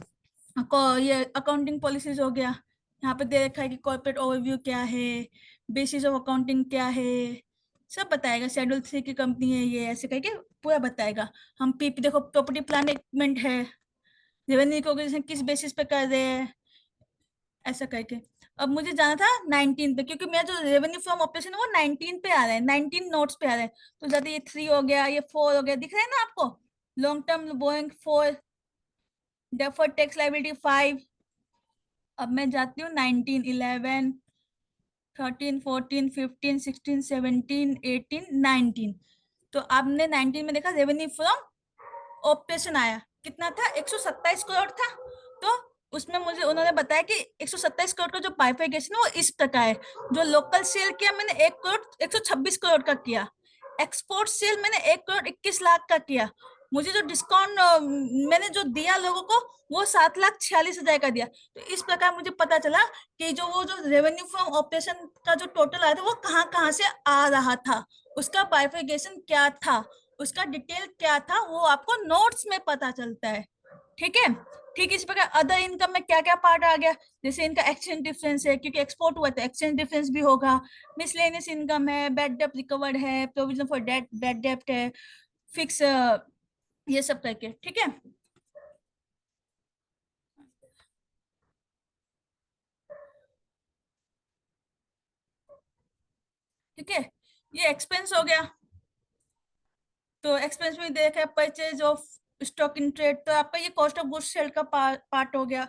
ये अकाउंटिंग पॉलिसीज हो गया। यहाँ पे दे रखा है कि कॉर्पोरेट ओवरव्यू क्या है, बेसिस ऑफ अकाउंटिंग क्या है, सब बताएगा, शेड्यूल 3 की कंपनी है ये, ऐसे करके पूरा बताएगा। हम पीपी देखो, प्रॉपर्टी प्लान एग्रीमेंट है, रेवेन्यू रिकॉग्निशन किस बेसिस पे कर रहे हैं, ऐसा करके। अब मुझे जाना था 19 पे, क्योंकि मेरा जो रेवेन्यू फ्रॉम ऑपरेशन है वो 19 पे आ रहा है, 19 नोट्स पे आ रहा है। तो ज्यादा ये 3 हो गया, ये 4 हो गया, दिख रहा है ना आपको? Long term Boeing 4, deferred tax liability 5। अब मैं जाती हूँ 19, 11, 13, 14, 15, 16, 17, 18, 19। तो आपने 19 में देखा रेवेन्यू फ्रॉम ऑपरेशन आया, कितना था? 127 करोड़ था। तो उसमें मुझे उन्होंने बताया कि 127 करोड़ का जो बाइफरकेशन है वो इस प्रकार है। जो लोकल सेल किया मैंने 1 करोड़ 126 करोड़ का किया, एक्सपोर्ट सेल मैंने 1 करोड़ 21 लाख का किया, मुझे जो डिस्काउंट मैंने जो दिया लोगों को वो 7,46,000 का दिया। तो इस प्रकार मुझे पता चला कि वो जो रेवेन्यू फ्रॉम ऑपरेशन का जो टोटल आया था वो कहाँ कहाँ से आ रहा था, उसका बाइफरकेशन क्या था, उसका डिटेल क्या था, वो आपको नोट्स में पता चलता है। ठीक है। ठीक इस प्रकार अदर इनकम में क्या क्या पार्ट आ गया, जैसे इनका एक्सचेंज डिफरेंस है, क्योंकि एक्सपोर्ट हुआ तो एक्सचेंज डिफरेंस भी होगा। मिसलेनियस इनकम है, बैड डेब्ट रिकवर्ड है, प्रोविजन फॉर बैड डेब्ट है, फिक्स, ये सब करके। ठीक है। ठीक है, ये एक्सपेंस हो गया। तो एक्सपेंस में देखा purchase of stock in trade, तो आपका ये कॉस्ट ऑफ गुड्स सोल्ड का पार्ट हो गया।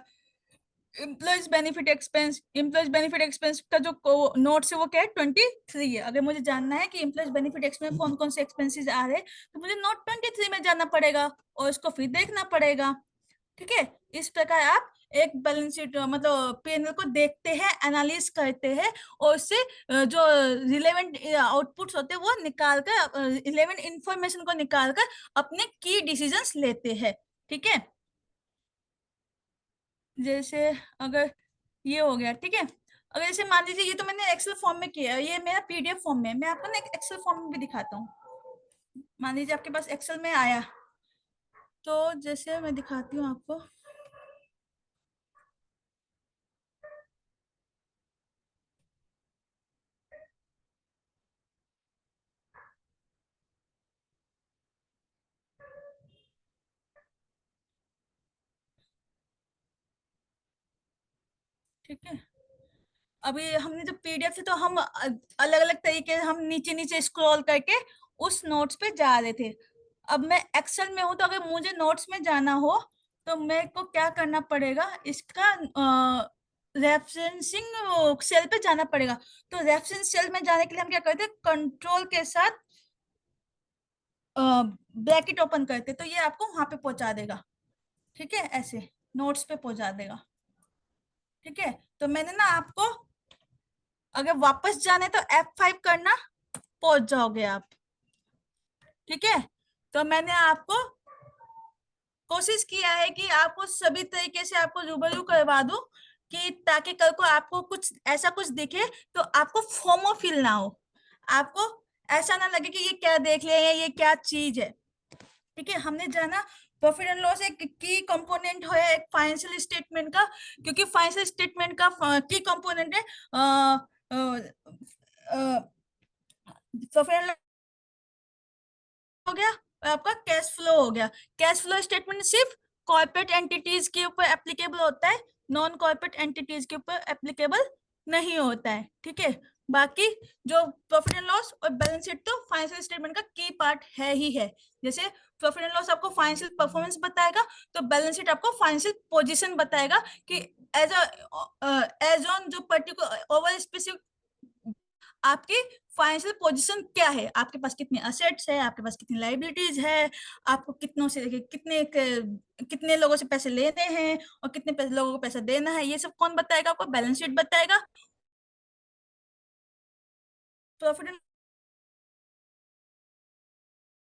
Employees benefit expense, employees benefit expense का जो नोट्स है वो क्या है? 23 है। अगर मुझे जानना है कि एम्प्लॉइज बेनिफिट एक्सपेंस में कौन कौन से एक्सपेंसेस आ रहे हैं तो मुझे नोट 23 में जाना पड़ेगा और इसको फिर देखना पड़ेगा। ठीक है। इस प्रकार आप एक बैलेंस शीट मतलब पीएनएल को देखते हैं, एनालिसिस करते हैं और उससे जो रिलेवेंट आउटपुट्स होते हैं वो निकाल कर, रिलेवेंट इंफॉर्मेशन को निकाल कर अपने की डिसीजंस लेते हैं। ठीक है। जैसे अगर ये हो गया, ठीक है। अगर जैसे मान लीजिए ये तो मैंने एक्सेल फॉर्म में किया है, ये मेरा पीडीएफ फॉर्म में है, मैं आपको ना एक एक्सेल फॉर्म में भी दिखाता हूँ। मान लीजिए आपके पास एक्सेल में आया, तो जैसे मैं दिखाती हूँ आपको। ठीक है। अभी हमने जो पीडीएफ से तो हम अलग अलग तरीके से हम नीचे नीचे स्क्रॉल करके उस नोट्स पे जा रहे थे। अब मैं एक्सेल में हूँ तो अगर मुझे नोट्स में जाना हो तो मेरे को क्या करना पड़ेगा, इसका रेफरेंसिंग सेल पे जाना पड़ेगा। तो रेफरेंस सेल में जाने के लिए हम क्या करते हैं, कंट्रोल के साथ ब्रैकेट ओपन करते, तो ये आपको वहां पे पहुंचा देगा। ठीक है, ऐसे नोट्स पे पहुंचा देगा। ठीक है। तो मैंने ना आपको, अगर वापस जाने तो F5 करना, पहुंच जाओगे आप। ठीक है। तो मैंने आपको कोशिश किया है कि आपको सभी तरीके से आपको रूबरू करवा दूं कि ताकि कल को आपको कुछ ऐसा कुछ दिखे तो आपको फोमो फील ना हो, आपको ऐसा ना लगे कि ये क्या देख लिया है, ये क्या चीज है। ठीक है। हमने जाना प्रॉफिट एंड लॉस एक की कंपोनेंट है एक फाइनेंशियल स्टेटमेंट का, क्योंकि फाइनेंशियल स्टेटमेंट का की कंपोनेंट है प्रॉफिट एंड हो गया और आपका कैश फ्लो हो गया। कैश फ्लो स्टेटमेंट सिर्फ कॉर्पोरेट एंटिटीज के ऊपर एप्लीकेबल होता है, नॉन कॉर्पोरेट एंटिटीज के ऊपर एप्लीकेबल नहीं होता है। ठीक है। बाकी जो प्रॉफिट एंड लॉस और बैलेंस शीट तो फाइनेंशियल स्टेटमेंट का की पार्ट है ही है। जैसे प्रॉफिट एंड लॉस आपको फाइनेंशियल परफॉर्मेंस बताएगा, तो बैलेंस शीट आपको फाइनेंशियल पोजीशन बताएगा कि एज ऑन जो पर्टिकुलर ओवर स्पेसिफिक आपकी फाइनेंशियल पोजीशन क्या है, आपके पास कितने असेट्स है, आपके पास कितनी लाइबिलिटीज है, आपको कितनों से कितने लोगों से पैसे लेने हैं और कितने लोगों को पैसा देना है, ये सब कौन बताएगा? आपको बैलेंस शीट बताएगा। प्रॉफिट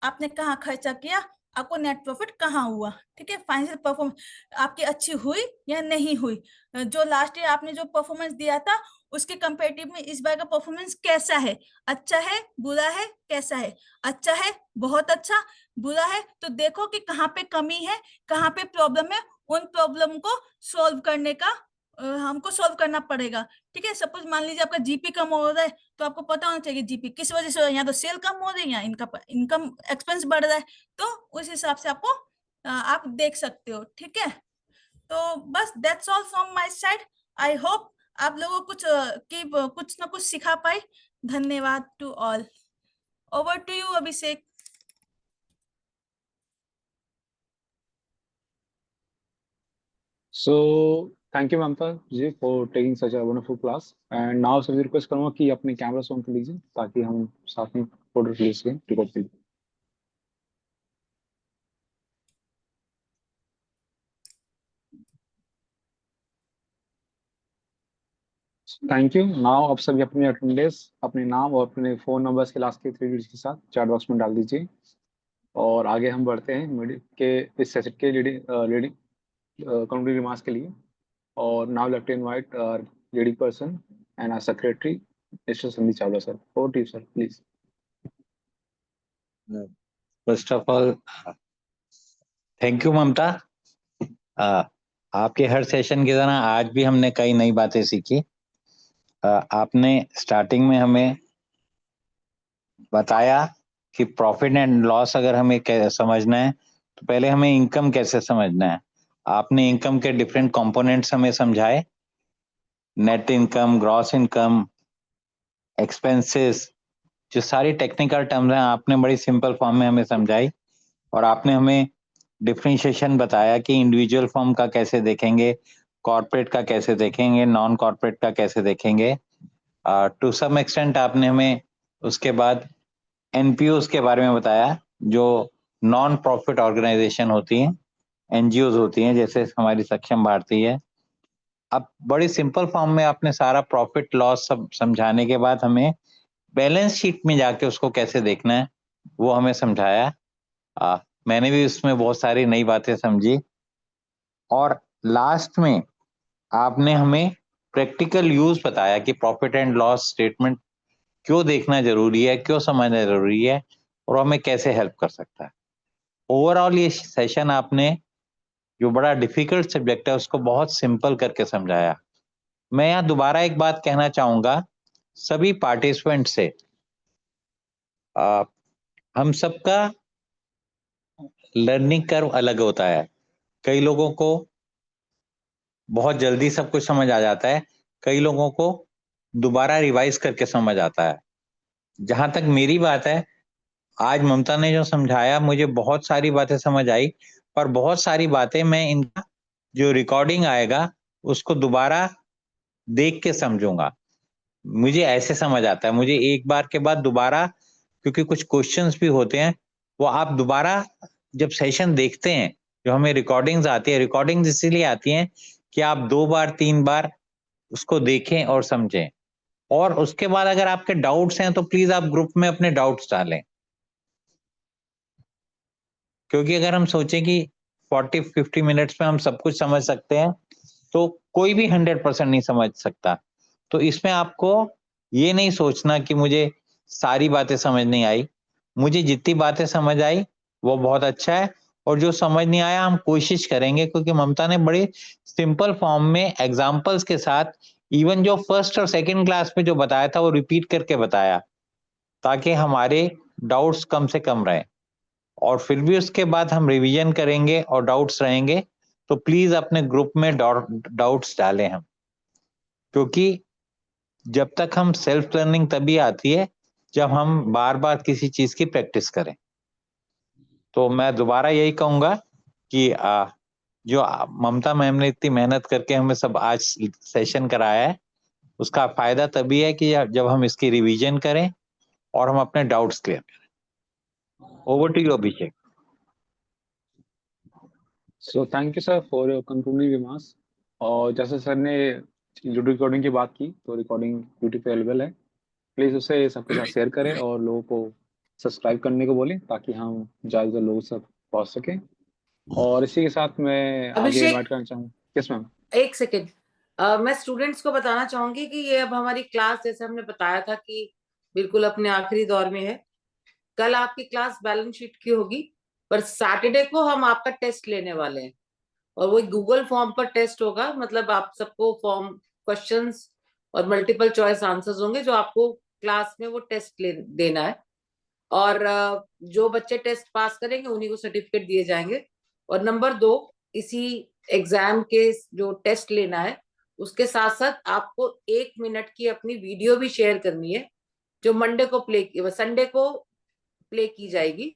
आपने कहाँ खर्चा किया, आपको नेट प्रॉफिट कहाँ हुआ। ठीक है। फाइनेंशियल परफॉर्मेंस आपकी अच्छी हुई या नहीं हुई, जो लास्ट ईयर आपने जो परफॉर्मेंस दिया था उसके कंपेरेटिव में इस बार का परफॉर्मेंस कैसा है, अच्छा है, बुरा है, कैसा है, अच्छा है, बहुत अच्छा, बुरा है। तो देखो कि कहाँ पे कमी है, कहाँ पे प्रॉब्लम है, उन प्रॉब्लम को सॉल्व करने का हमको सॉल्व करना पड़ेगा। ठीक है, सपोज मान लीजिए आपका जीपी कम हो रहा है, तो आपको पता होना चाहिए जीपी किस वजह से हो रहा है, या तो सेल कम हो रही है या इनकम एक्सपेंस बढ़ रहा है, तो उस हिसाब से आपको आप देख सकते हो। ठीक है, तो बस that's all from my side. I hope आप लोगों कुछ ना कुछ सिखा पाए। धन्यवाद to all. Over to you Abhishek. So thank you Mamta ji for taking such a wonderful class and now सभी रिक्वेस्ट करूंगा कि अपने कैमरा ऑन कर लीजिए ताकि हम साथ में फोटो रिलीज करें रिकॉर्ड कीजिए। Thank you. नाउ आप सभी अपने अटेंडेंस, अपने नाम और अपने फोन नंबर्स के लास्ट के 3 डिजिट के साथ चैट बॉक्स में डाल दीजिए और आगे हम बढ़ते हैं के इस सेशन के लीडिंग कंक्लूडिंग रिमार्क्स के लिए। और now let invite leading person and our secretary mister Sandeep Chawla sir. Over to you sir please. First of all thank you Mamta. आपके हर सेशन की तरह आज भी हमने कई नई बातें सीखी। आपने स्टार्टिंग में हमें बताया कि प्रॉफिट एंड लॉस अगर हमें समझना है तो पहले हमें इनकम कैसे समझना है। आपने इनकम के डिफरेंट कंपोनेंट्स हमें समझाए, net income, gross income, expenses, जो सारी टेक्निकल टर्म्स हैं आपने बड़ी सिंपल फॉर्म में हमें समझाई। और आपने हमें डिफरेंशिएशन बताया कि इंडिविजुअल फॉर्म का कैसे देखेंगे, कॉर्पोरेट का कैसे देखेंगे, नॉन कॉर्पोरेट का कैसे देखेंगे। टू सम एक्सटेंट आपने हमें उसके बाद एनपीओस के बारे में बताया, जो नॉन प्रॉफिट ऑर्गेनाइजेशन होती हैं, एनजीओज होती हैं, जैसे हमारी सक्षम भारती है। अब बड़ी सिंपल फॉर्म में आपने सारा प्रॉफिट लॉस सब समझाने के बाद हमें बैलेंस शीट में जाके उसको कैसे देखना है वो हमें समझाया। मैंने भी उसमें बहुत सारी नई बातें समझी। और लास्ट में आपने हमें प्रैक्टिकल यूज बताया कि प्रॉफिट एंड लॉस स्टेटमेंट क्यों देखना जरूरी है, क्यों समझना जरूरी है और हमें कैसे हेल्प कर सकता है। ओवरऑल ये सेशन आपने जो बड़ा डिफिकल्ट सब्जेक्ट है उसको बहुत सिंपल करके समझाया। मैं यहाँ दोबारा एक बात कहना चाहूंगा सभी पार्टिसिपेंट से, हम सबका लर्निंग कर्व अलग होता है। कई लोगों को बहुत जल्दी सब कुछ समझ आ जाता है, कई लोगों को दोबारा रिवाइज करके समझ आता है। जहां तक मेरी बात है, आज ममता ने जो समझाया मुझे बहुत सारी बातें समझ आई, और बहुत सारी बातें मैं इनका जो रिकॉर्डिंग आएगा उसको दोबारा देख के समझूंगा। मुझे ऐसे समझ आता है, मुझे एक बार के बाद दोबारा, क्योंकि कुछ क्वेश्चंस भी होते हैं वो आप दोबारा जब सेशन देखते हैं, जो हमें रिकॉर्डिंग्स आती है, रिकॉर्डिंग्स इसीलिए आती हैं कि आप 2 बार 3 बार उसको देखें और समझें। और उसके बाद अगर आपके डाउट्स हैं तो प्लीज आप ग्रुप में अपने डाउट्स डालें, क्योंकि अगर हम सोचें कि 40-50 मिनट्स में हम सब कुछ समझ सकते हैं तो कोई भी 100% नहीं समझ सकता। तो इसमें आपको ये नहीं सोचना कि मुझे सारी बातें समझ नहीं आई। मुझे जितनी बातें समझ आई वो बहुत अच्छा है, और जो समझ नहीं आया हम कोशिश करेंगे, क्योंकि ममता ने बड़ी सिंपल फॉर्म में एग्जाम्पल्स के साथ इवन जो फर्स्ट और सेकंड क्लास में जो बताया था वो रिपीट करके बताया, ताकि हमारे डाउट्स कम से कम रहे। और फिर भी उसके बाद हम रिवीजन करेंगे और डाउट्स रहेंगे, तो प्लीज अपने ग्रुप में डाउट्स डालें हम, क्योंकि जब तक हम सेल्फ लर्निंग तभी आती है जब हम बार बार किसी चीज की प्रैक्टिस करें। तो मैं दोबारा यही कहूंगा कि जो ममता मैम ने इतनी मेहनत करके हमें सब आज सेशन कराया है, उसका फायदा तभी है कि जब हम इसकी रिवीजन करें और हम अपने डाउट्स क्लियर करें। Over to you Abhishek. So thank you sir for your concluding remarks. और जैसे सर ने वीडियो रिकॉर्डिंग की बात की, तो रिकॉर्डिंग यूट्यूब पे अवेलेबल है, प्लीज़ उसे सबके साथ शेयर करें और लोगों को सब्सक्राइब करने को बोलें ताकि हम ज़्यादा से लोगों तक पहुंच सकें। और इसी के साथ मैं आगे अभिषेक, इनवाइट करना चाहूँ। Yes ma'am. एक सेकेंड, मैं स्टूडेंट्स को बताना चाहूंगी कि ये अब हमारी क्लास, जैसे हमने बताया था कि बिल्कुल अपने आखिरी दौर में है। कल आपकी क्लास बैलेंस शीट की होगी, पर सैटरडे को हम आपका टेस्ट लेने वाले हैं। और वो गूगल फॉर्म पर टेस्ट होगा, मतलब आप सबको फॉर्म क्वेश्चंस और मल्टीपल चॉइस आंसर्स होंगे जो आपको क्लास में वो टेस्ट देना है। और जो बच्चे टेस्ट पास करेंगे उन्हीं को सर्टिफिकेट दिए जाएंगे। और नंबर 2, इसी एग्जाम के जो टेस्ट लेना है उसके साथ साथ आपको 1 मिनट की अपनी वीडियो भी शेयर करनी है, जो संडे को प्ले की जाएगी।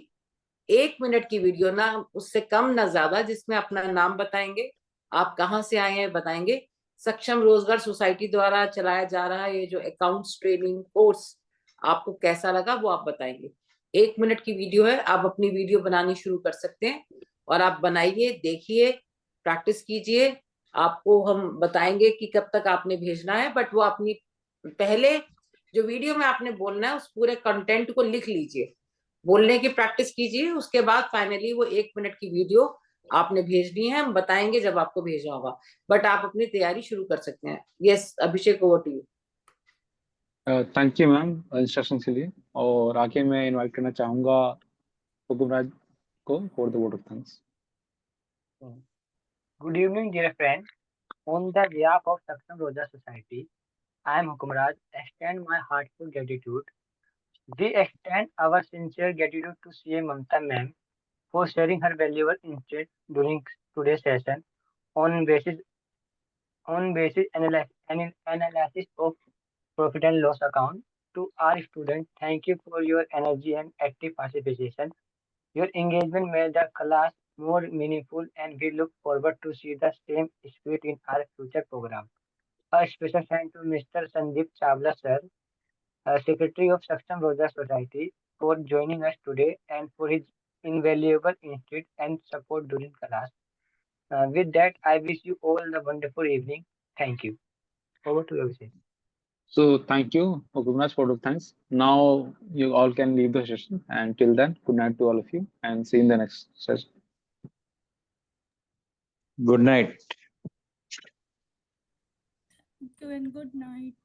1 मिनट की वीडियो, ना उससे कम ना ज्यादा, जिसमें अपना नाम बताएंगे, आप कहाँ से आए हैं बताएंगे, सक्षम रोजगार सोसाइटी द्वारा चलाया जा रहा है ये जो अकाउंट्स ट्रेनिंग कोर्स आपको कैसा लगा वो आप बताएंगे। 1 मिनट की वीडियो है, आप अपनी वीडियो बनानी शुरू कर सकते हैं और आप बनाइए, देखिए, प्रैक्टिस कीजिए। आपको हम बताएंगे कि कब तक आपने भेजना है, बट वो अपनी पहले जो वीडियो में आपने बोलना है उस पूरे कंटेंट को लिख लीजिए, बोलने की प्रैक्टिस कीजिए। उसके बाद फाइनली वो 1 मिनट की वीडियो आपने भेजनी है, हम बताएंगे जब आपको भेजना होगा, बट आप अपनी तैयारी शुरू कर सकते हैं। Yes Abhishek, over to you. Thank you ma'am instruction के लिए। और आगे मैं इनवाइट करना चाहूँगा हुकुमराज को for the vote of thanks. Good evening, dear friend. On the behalf of Saksham Roja Society, I am Hukumraj. Extend my heartfelt gratitude. We extend our sincere gratitude to CM Mamta Ma'am for sharing her valuable insights during today's session on basis analysis of profit and loss account. To our students, thank you for your energy and active participation. Your engagement made the class more meaningful, and we look forward to see the same spirit in our future program. A special thanks to Mr. Sandeep Chawla sir, Secretary of Saksham Roja Society, for joining us today and for his invaluable insight and support during class. With that, I wish you all a wonderful evening. Thank you. Over to you, Abhishek. So thank you, Hukumraj, for the thanks. Now you all can leave the session, and till then, good night to all of you, and see you in the next session. Good night. Thank you and good night.